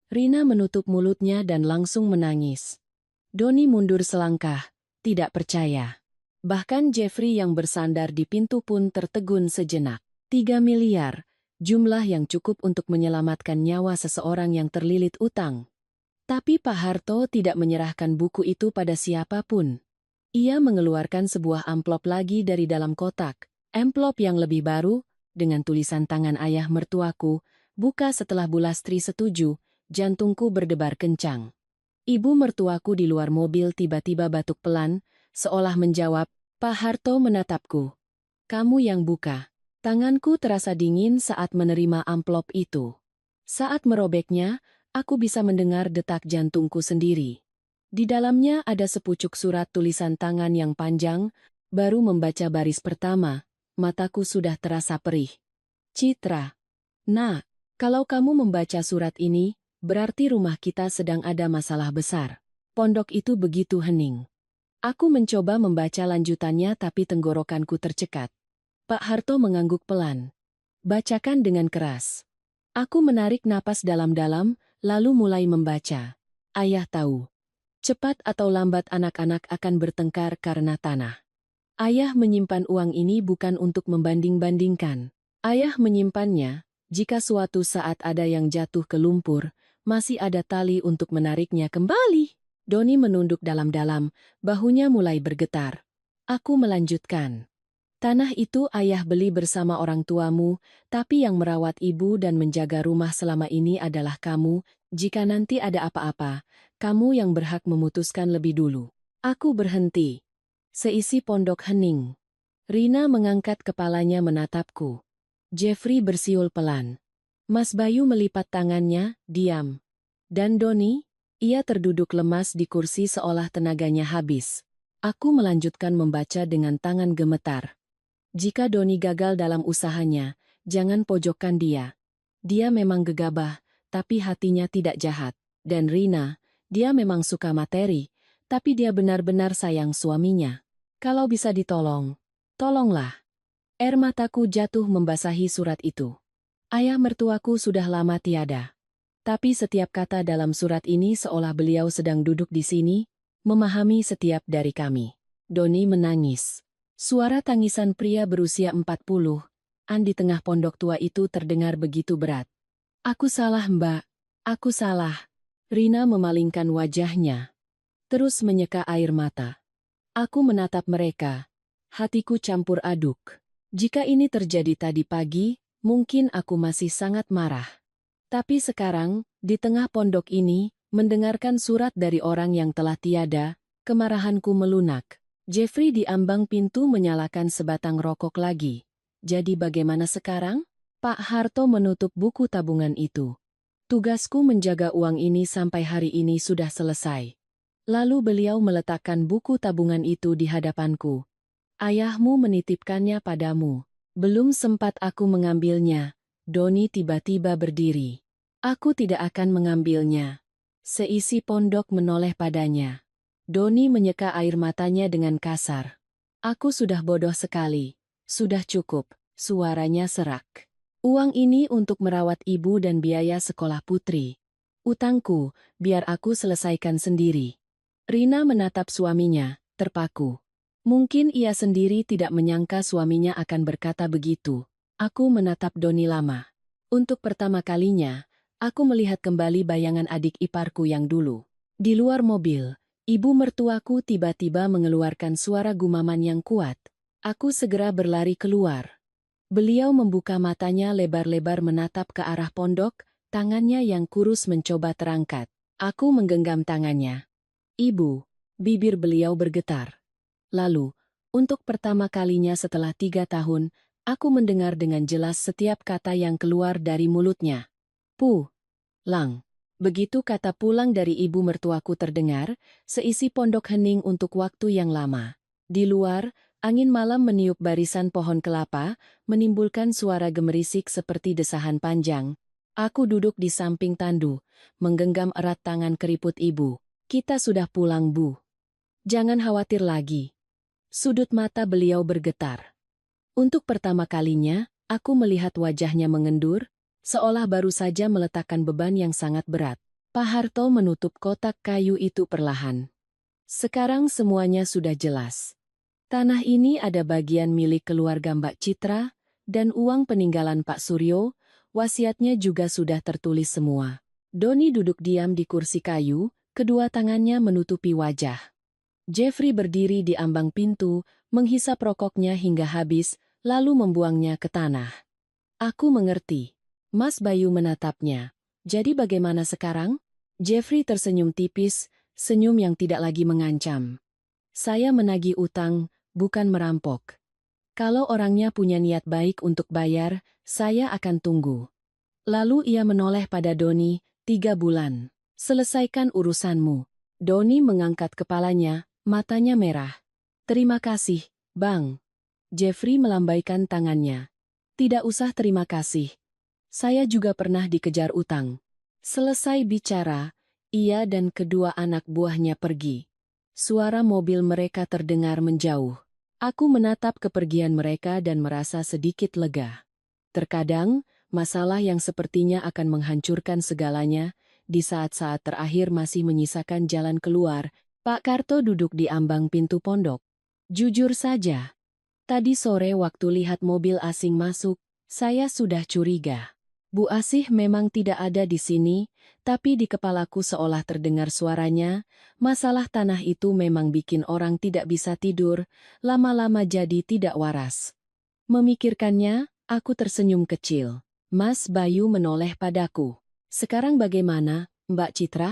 Rina menutup mulutnya dan langsung menangis. Doni mundur selangkah, tidak percaya. Bahkan Jeffrey yang bersandar di pintu pun tertegun sejenak. 3 miliar, jumlah yang cukup untuk menyelamatkan nyawa seseorang yang terlilit utang. Tapi Pak Harto tidak menyerahkan buku itu pada siapapun. Ia mengeluarkan sebuah amplop lagi dari dalam kotak. Amplop yang lebih baru, dengan tulisan tangan ayah mertuaku, buka setelah Bu Lastri setuju, jantungku berdebar kencang. Ibu mertuaku di luar mobil tiba-tiba batuk pelan, seolah menjawab, Pak Harto menatapku. Kamu yang buka. Tanganku terasa dingin saat menerima amplop itu. Saat merobeknya, aku bisa mendengar detak jantungku sendiri. Di dalamnya ada sepucuk surat tulisan tangan yang panjang, baru membaca baris pertama, mataku sudah terasa perih. Citra. Nah, kalau kamu membaca surat ini, berarti rumah kita sedang ada masalah besar. Pondok itu begitu hening. Aku mencoba membaca lanjutannya tapi tenggorokanku tercekat. Pak Harto mengangguk pelan. Bacakan dengan keras. Aku menarik napas dalam-dalam, lalu mulai membaca. Ayah tahu. Cepat atau lambat anak-anak akan bertengkar karena tanah. Ayah menyimpan uang ini bukan untuk membanding-bandingkan. Ayah menyimpannya, jika suatu saat ada yang jatuh ke lumpur, masih ada tali untuk menariknya kembali. Doni menunduk dalam-dalam, bahunya mulai bergetar. Aku melanjutkan. Tanah itu ayah beli bersama orang tuamu, tapi yang merawat ibu dan menjaga rumah selama ini adalah kamu. Jika nanti ada apa-apa, kamu yang berhak memutuskan lebih dulu. Aku berhenti. Seisi pondok hening. Rina mengangkat kepalanya menatapku. Jeffrey bersiul pelan. Mas Bayu melipat tangannya, diam. Dan Doni, ia terduduk lemas di kursi seolah tenaganya habis. Aku melanjutkan membaca dengan tangan gemetar. Jika Doni gagal dalam usahanya, jangan pojokkan dia. Dia memang gegabah, tapi hatinya tidak jahat. Dan Rina, dia memang suka materi, tapi dia benar-benar sayang suaminya. Kalau bisa ditolong, tolonglah. Air mataku jatuh membasahi surat itu. Ayah mertuaku sudah lama tiada. Tapi setiap kata dalam surat ini seolah beliau sedang duduk di sini, memahami setiap dari kami. Doni menangis. Suara tangisan pria berusia 40-an di tengah pondok tua itu terdengar begitu berat. Aku salah, Mbak. Aku salah. Rina memalingkan wajahnya. Terus menyeka air mata. Aku menatap mereka. Hatiku campur aduk. Jika ini terjadi tadi pagi, mungkin aku masih sangat marah. Tapi sekarang, di tengah pondok ini, mendengarkan surat dari orang yang telah tiada, kemarahanku melunak. Jeffrey di ambang pintu menyalakan sebatang rokok lagi. Jadi bagaimana sekarang? Pak Harto menutup buku tabungan itu. Tugasku menjaga uang ini sampai hari ini sudah selesai. Lalu beliau meletakkan buku tabungan itu di hadapanku. Ayahmu menitipkannya padamu. Belum sempat aku mengambilnya, Doni tiba-tiba berdiri. Aku tidak akan mengambilnya. Seisi pondok menoleh padanya. Doni menyeka air matanya dengan kasar. Aku sudah bodoh sekali. Sudah cukup, suaranya serak. Uang ini untuk merawat ibu dan biaya sekolah putri. Utangku, biar aku selesaikan sendiri. Rina menatap suaminya, terpaku. Mungkin ia sendiri tidak menyangka suaminya akan berkata begitu. Aku menatap Doni lama. Untuk pertama kalinya, aku melihat kembali bayangan adik iparku yang dulu. Di luar mobil, ibu mertuaku tiba-tiba mengeluarkan suara gumaman yang kuat. Aku segera berlari keluar. Beliau membuka matanya lebar-lebar menatap ke arah pondok, tangannya yang kurus mencoba terangkat. Aku menggenggam tangannya. Ibu, bibir beliau bergetar. Lalu, untuk pertama kalinya setelah 3 tahun, aku mendengar dengan jelas setiap kata yang keluar dari mulutnya. Pulang. Begitu kata pulang dari ibu mertuaku terdengar, seisi pondok hening untuk waktu yang lama. Di luar, angin malam meniup barisan pohon kelapa, menimbulkan suara gemerisik seperti desahan panjang. Aku duduk di samping tandu, menggenggam erat tangan keriput ibu. Kita sudah pulang, Bu. Jangan khawatir lagi. Sudut mata beliau bergetar. Untuk pertama kalinya, aku melihat wajahnya mengendur, seolah baru saja meletakkan beban yang sangat berat. Pak Harto menutup kotak kayu itu perlahan. Sekarang semuanya sudah jelas. Tanah ini ada bagian milik keluarga Mbak Citra, dan uang peninggalan Pak Suryo, wasiatnya juga sudah tertulis semua. Doni duduk diam di kursi kayu, kedua tangannya menutupi wajah. Jeffrey berdiri di ambang pintu, menghisap rokoknya hingga habis, lalu membuangnya ke tanah. Aku mengerti. Mas Bayu menatapnya. Jadi bagaimana sekarang? Jeffrey tersenyum tipis, senyum yang tidak lagi mengancam. Saya menagih utang, bukan merampok. Kalau orangnya punya niat baik untuk bayar, saya akan tunggu. Lalu ia menoleh pada Doni, 3 bulan. Selesaikan urusanmu. Doni mengangkat kepalanya, matanya merah. Terima kasih, Bang. Jeffrey melambaikan tangannya. Tidak usah terima kasih. Saya juga pernah dikejar utang. Selesai bicara, ia dan kedua anak buahnya pergi. Suara mobil mereka terdengar menjauh. Aku menatap kepergian mereka dan merasa sedikit lega. Terkadang, masalah yang sepertinya akan menghancurkan segalanya, di saat-saat terakhir masih menyisakan jalan keluar. Pak Karto duduk di ambang pintu pondok. Jujur saja, tadi sore waktu lihat mobil asing masuk, saya sudah curiga. Bu Asih memang tidak ada di sini, tapi di kepalaku seolah terdengar suaranya, masalah tanah itu memang bikin orang tidak bisa tidur, lama-lama jadi tidak waras. Memikirkannya, aku tersenyum kecil. Mas Bayu menoleh padaku. Sekarang bagaimana, Mbak Citra?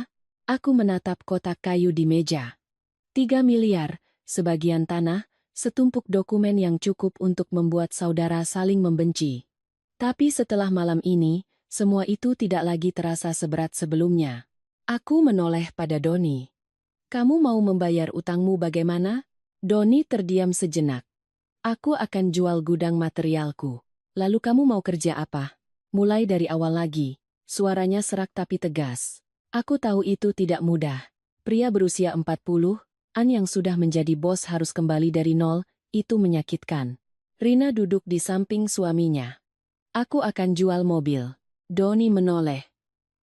Aku menatap kotak kayu di meja. 3 miliar, sebagian tanah, setumpuk dokumen yang cukup untuk membuat saudara saling membenci. Tapi setelah malam ini, semua itu tidak lagi terasa seberat sebelumnya. Aku menoleh pada Doni. Kamu mau membayar utangmu bagaimana? Doni terdiam sejenak. Aku akan jual gudang materialku. Lalu kamu mau kerja apa? Mulai dari awal lagi. Suaranya serak tapi tegas. Aku tahu itu tidak mudah. Pria berusia 40-an yang sudah menjadi bos harus kembali dari nol, itu menyakitkan. Rina duduk di samping suaminya. Aku akan jual mobil. Doni menoleh.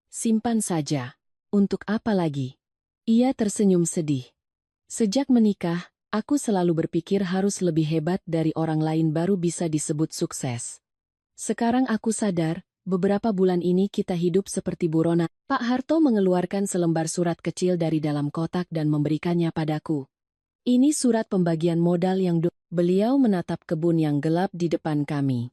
Simpan saja. Untuk apa lagi? Ia tersenyum sedih. Sejak menikah, aku selalu berpikir harus lebih hebat dari orang lain baru bisa disebut sukses. Sekarang aku sadar, beberapa bulan ini kita hidup seperti buronan. Pak Harto mengeluarkan selembar surat kecil dari dalam kotak dan memberikannya padaku. Ini surat pembagian modal yang beliau menatap kebun yang gelap di depan kami.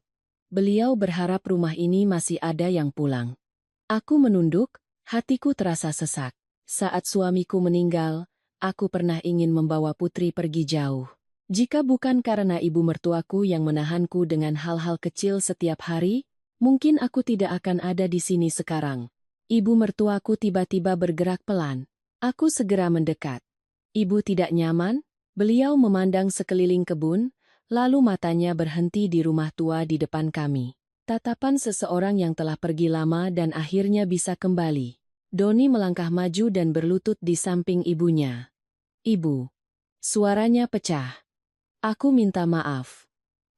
Beliau berharap rumah ini masih ada yang pulang. Aku menunduk, hatiku terasa sesak. Saat suamiku meninggal, aku pernah ingin membawa putri pergi jauh. Jika bukan karena ibu mertuaku yang menahanku dengan hal-hal kecil setiap hari, mungkin aku tidak akan ada di sini sekarang. Ibu mertuaku tiba-tiba bergerak pelan. Aku segera mendekat. Ibu tidak nyaman? Beliau memandang sekeliling kebun, lalu matanya berhenti di rumah tua di depan kami. Tatapan seseorang yang telah pergi lama dan akhirnya bisa kembali. Doni melangkah maju dan berlutut di samping ibunya. "Ibu." Suaranya pecah. "Aku minta maaf."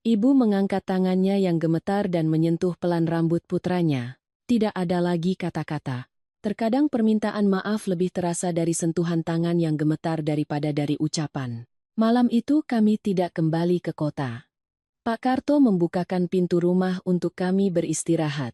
Ibu mengangkat tangannya yang gemetar dan menyentuh pelan rambut putranya. Tidak ada lagi kata-kata. Terkadang permintaan maaf lebih terasa dari sentuhan tangan yang gemetar daripada dari ucapan. Malam itu kami tidak kembali ke kota. Pak Karto membukakan pintu rumah untuk kami beristirahat.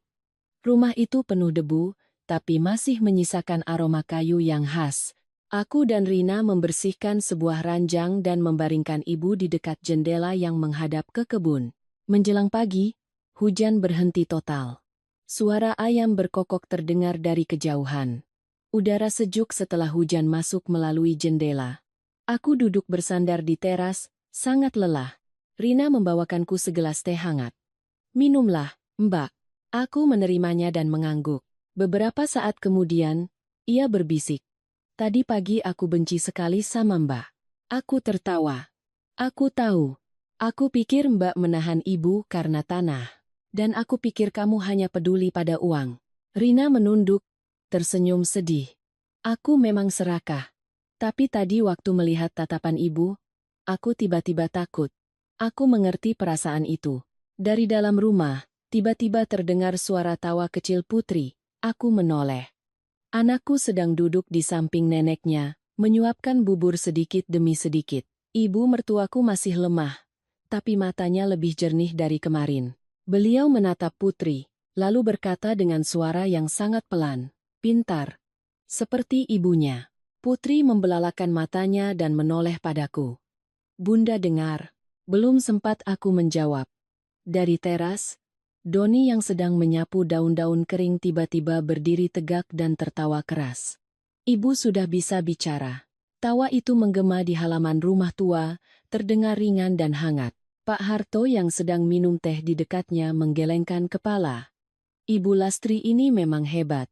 Rumah itu penuh debu, tapi masih menyisakan aroma kayu yang khas. Aku dan Rina membersihkan sebuah ranjang dan membaringkan ibu di dekat jendela yang menghadap ke kebun. Menjelang pagi, hujan berhenti total. Suara ayam berkokok terdengar dari kejauhan. Udara sejuk setelah hujan masuk melalui jendela. Aku duduk bersandar di teras, sangat lelah. Rina membawakanku segelas teh hangat. "Minumlah, Mbak." Aku menerimanya dan mengangguk. Beberapa saat kemudian, ia berbisik. "Tadi pagi aku benci sekali sama Mbak." Aku tertawa. "Aku tahu. Aku pikir Mbak menahan ibu karena tanah. Dan aku pikir kamu hanya peduli pada uang." Rina menunduk, tersenyum sedih. "Aku memang serakah. Tapi tadi waktu melihat tatapan ibu, aku tiba-tiba takut. Aku mengerti perasaan itu." Dari dalam rumah, tiba-tiba terdengar suara tawa kecil putri. Aku menoleh. Anakku sedang duduk di samping neneknya, menyuapkan bubur sedikit demi sedikit. Ibu mertuaku masih lemah, tapi matanya lebih jernih dari kemarin. Beliau menatap putri, lalu berkata dengan suara yang sangat pelan, "Pintar. Seperti ibunya." Putri membelalakan matanya dan menoleh padaku. "Bunda dengar." Belum sempat aku menjawab. Dari teras, Doni yang sedang menyapu daun-daun kering tiba-tiba berdiri tegak dan tertawa keras. Ibu sudah bisa bicara. Tawa itu menggema di halaman rumah tua, terdengar ringan dan hangat. Pak Harto yang sedang minum teh di dekatnya menggelengkan kepala. "Ibu Lastri ini memang hebat.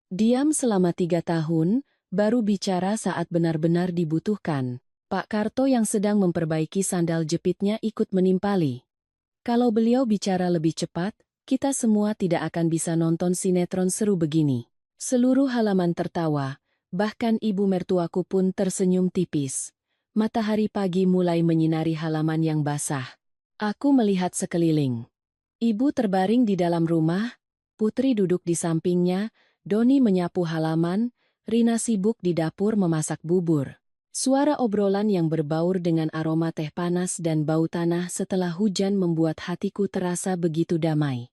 Diam selama 3 tahun, baru bicara saat benar-benar dibutuhkan." Pak Karto yang sedang memperbaiki sandal jepitnya ikut menimpali. "Kalau beliau bicara lebih cepat, kita semua tidak akan bisa nonton sinetron seru begini." Seluruh halaman tertawa, bahkan ibu mertuaku pun tersenyum tipis. Matahari pagi mulai menyinari halaman yang basah. Aku melihat sekeliling. Ibu terbaring di dalam rumah, Putri duduk di sampingnya, Doni menyapu halaman, Rina sibuk di dapur memasak bubur. Suara obrolan yang berbaur dengan aroma teh panas dan bau tanah setelah hujan membuat hatiku terasa begitu damai.